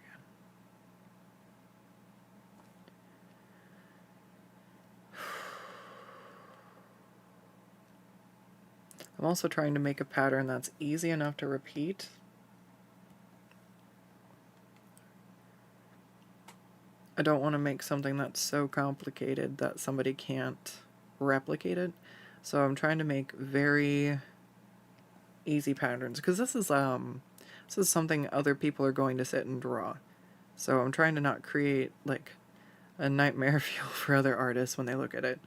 I'm also trying to make a pattern that's easy enough to repeat. I don't want to make something that's so complicated that somebody can't replicate it. So I'm trying to make very easy patterns, because this is something other people are going to sit and draw. So I'm trying to not create, like, a nightmare feel for other artists when they look at it.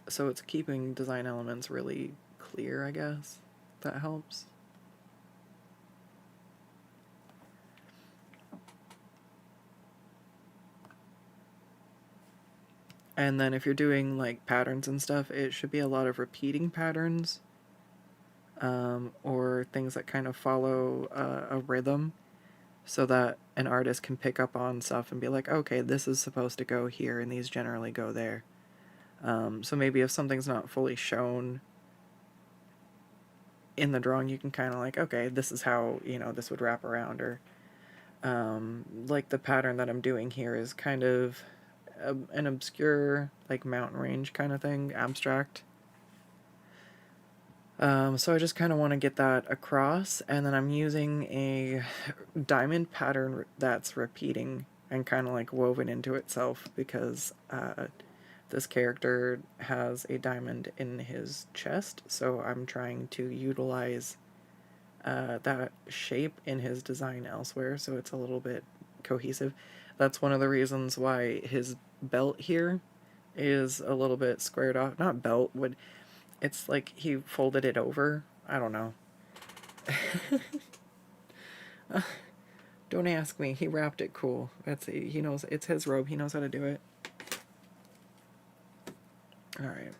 So it's keeping design elements really clear, I guess. That helps. And then if you're doing, like, patterns and stuff, it should be a lot of repeating patterns, or things that kind of follow a rhythm. so that an artist can pick up on stuff and be like, okay, this is supposed to go here, and these generally go there. So maybe if something's not fully shown in the drawing, you can kind of like, okay, this is how, this would wrap around, or like the pattern that I'm doing here is kind of an obscure, like, mountain range kind of thing, abstract. So I just kind of want to get that across, and then I'm using a diamond pattern that's repeating and kind of like woven into itself, because this character has a diamond in his chest, so I'm trying to utilize that shape in his design elsewhere, so it's a little bit cohesive. That's one of the reasons why his belt here is a little bit squared off. Not belt, would it's like he folded it over. I don't know. Don't ask me. He wrapped it cool. He knows it's his robe. He knows how to do it. All right.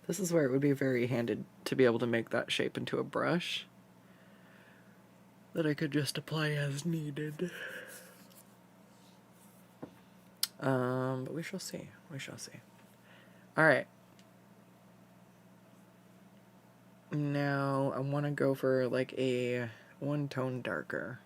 This is where it would be very handy to be able to make that shape into a brush that I could just apply as needed. But we shall see. We shall see. All right. Now I want to go for like a one tone darker.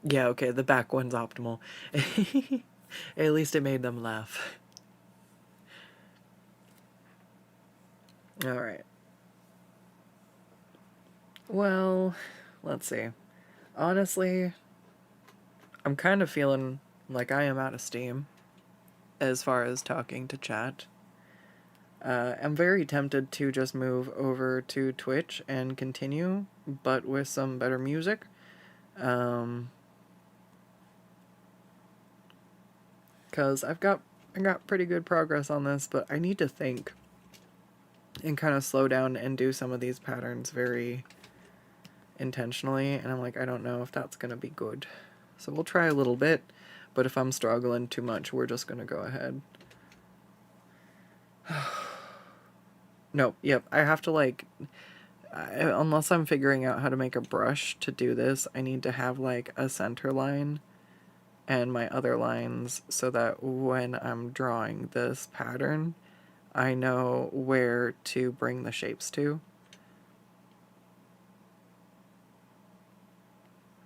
Yeah, okay, the back one's optimal. At least it made them laugh. Alright. Well, let's see. Honestly, I'm kind of feeling like I am out of steam as far as talking to chat. I'm very tempted to just move over to Twitch and continue, but with some better music. Because I got pretty good progress on this, but I need to think and kind of slow down and do some of these patterns very intentionally, and I'm like, I don't know if that's gonna be good. So we'll try a little bit, but if I'm struggling too much, we're just gonna go ahead. No, yep, I have to like, unless I'm figuring out how to make a brush to do this, I need to have like a center line and my other lines, so that when I'm drawing this pattern, I know where to bring the shapes to.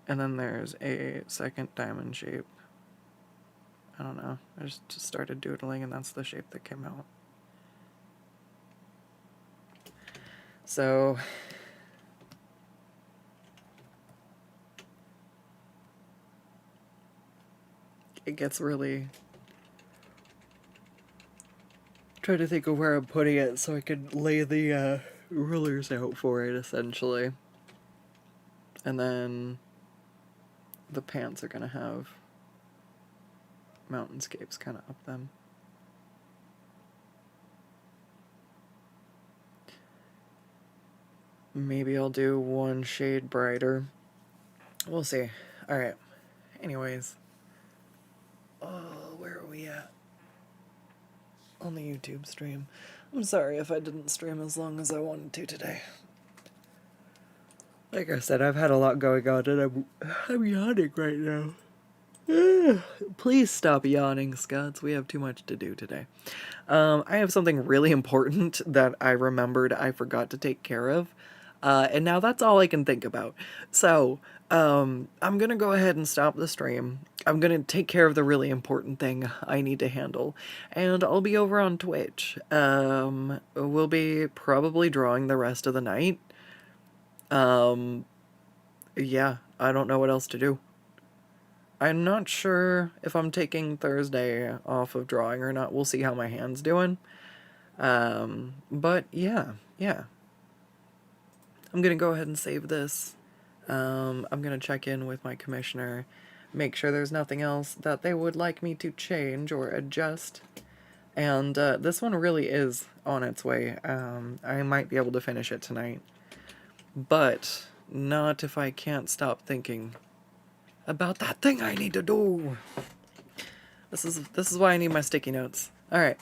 And then there's a second diamond shape. I don't know, I just started doodling and that's the shape that came out. So it gets really... Try to think of where I'm putting it so I can lay the rulers out for it, essentially. And then the pants are gonna have mountainscapes kind of up them. Maybe I'll do one shade brighter. We'll see. Alright. Anyways. Oh, where are we at? On the YouTube stream. I'm sorry if I didn't stream as long as I wanted to today. Like I said, I've had a lot going on and I'm yawning right now. Please stop yawning, Skuttz. We have too much to do today. I have something really important that I remembered I forgot to take care of. And now that's all I can think about. So, I'm gonna go ahead and stop the stream. I'm gonna take care of the really important thing I need to handle. And I'll be over on Twitch. We'll be probably drawing the rest of the night. Yeah, I don't know what else to do. I'm not sure if I'm taking Thursday off of drawing or not. We'll see how my hand's doing. But yeah. I'm gonna go ahead and save this I'm gonna check in with my commissioner, make sure there's nothing else that they would like me to change or adjust. And this one really is on its way. I might be able to finish it tonight, but not if I can't stop thinking about that thing I need to do. This is why I need my sticky notes. All right,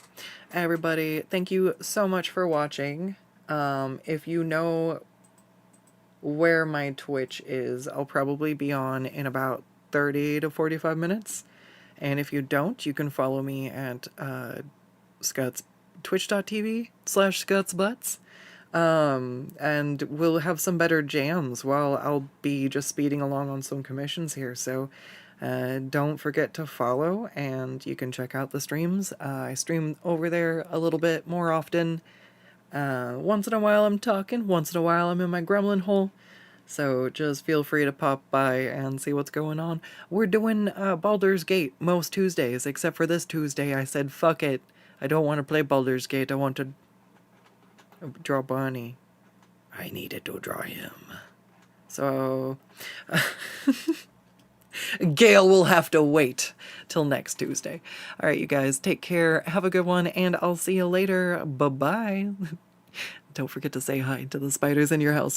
everybody, thank you so much for watching. If you know where my Twitch is, I'll probably be on in about 30 to 45 minutes. And if you don't, you can follow me at Skuttz, twitch.tv/SkuttzButts. And we'll have some better jams while I'll be just speeding along on some commissions here. So don't forget to follow, and you can check out the streams. I stream over there a little bit more often. Once in a while I'm talking, once in a while I'm in my Gremlin hole. So just feel free to pop by and see what's going on. We're doing Baldur's Gate most Tuesdays, except for this Tuesday. I said, fuck it. I don't want to play Baldur's Gate. I want to draw Bonnie. I needed to draw him. So Gale will have to wait till next Tuesday. All right, you guys, take care. Have a good one, and I'll see you later. Bye-bye. Don't forget to say hi to the spiders in your house.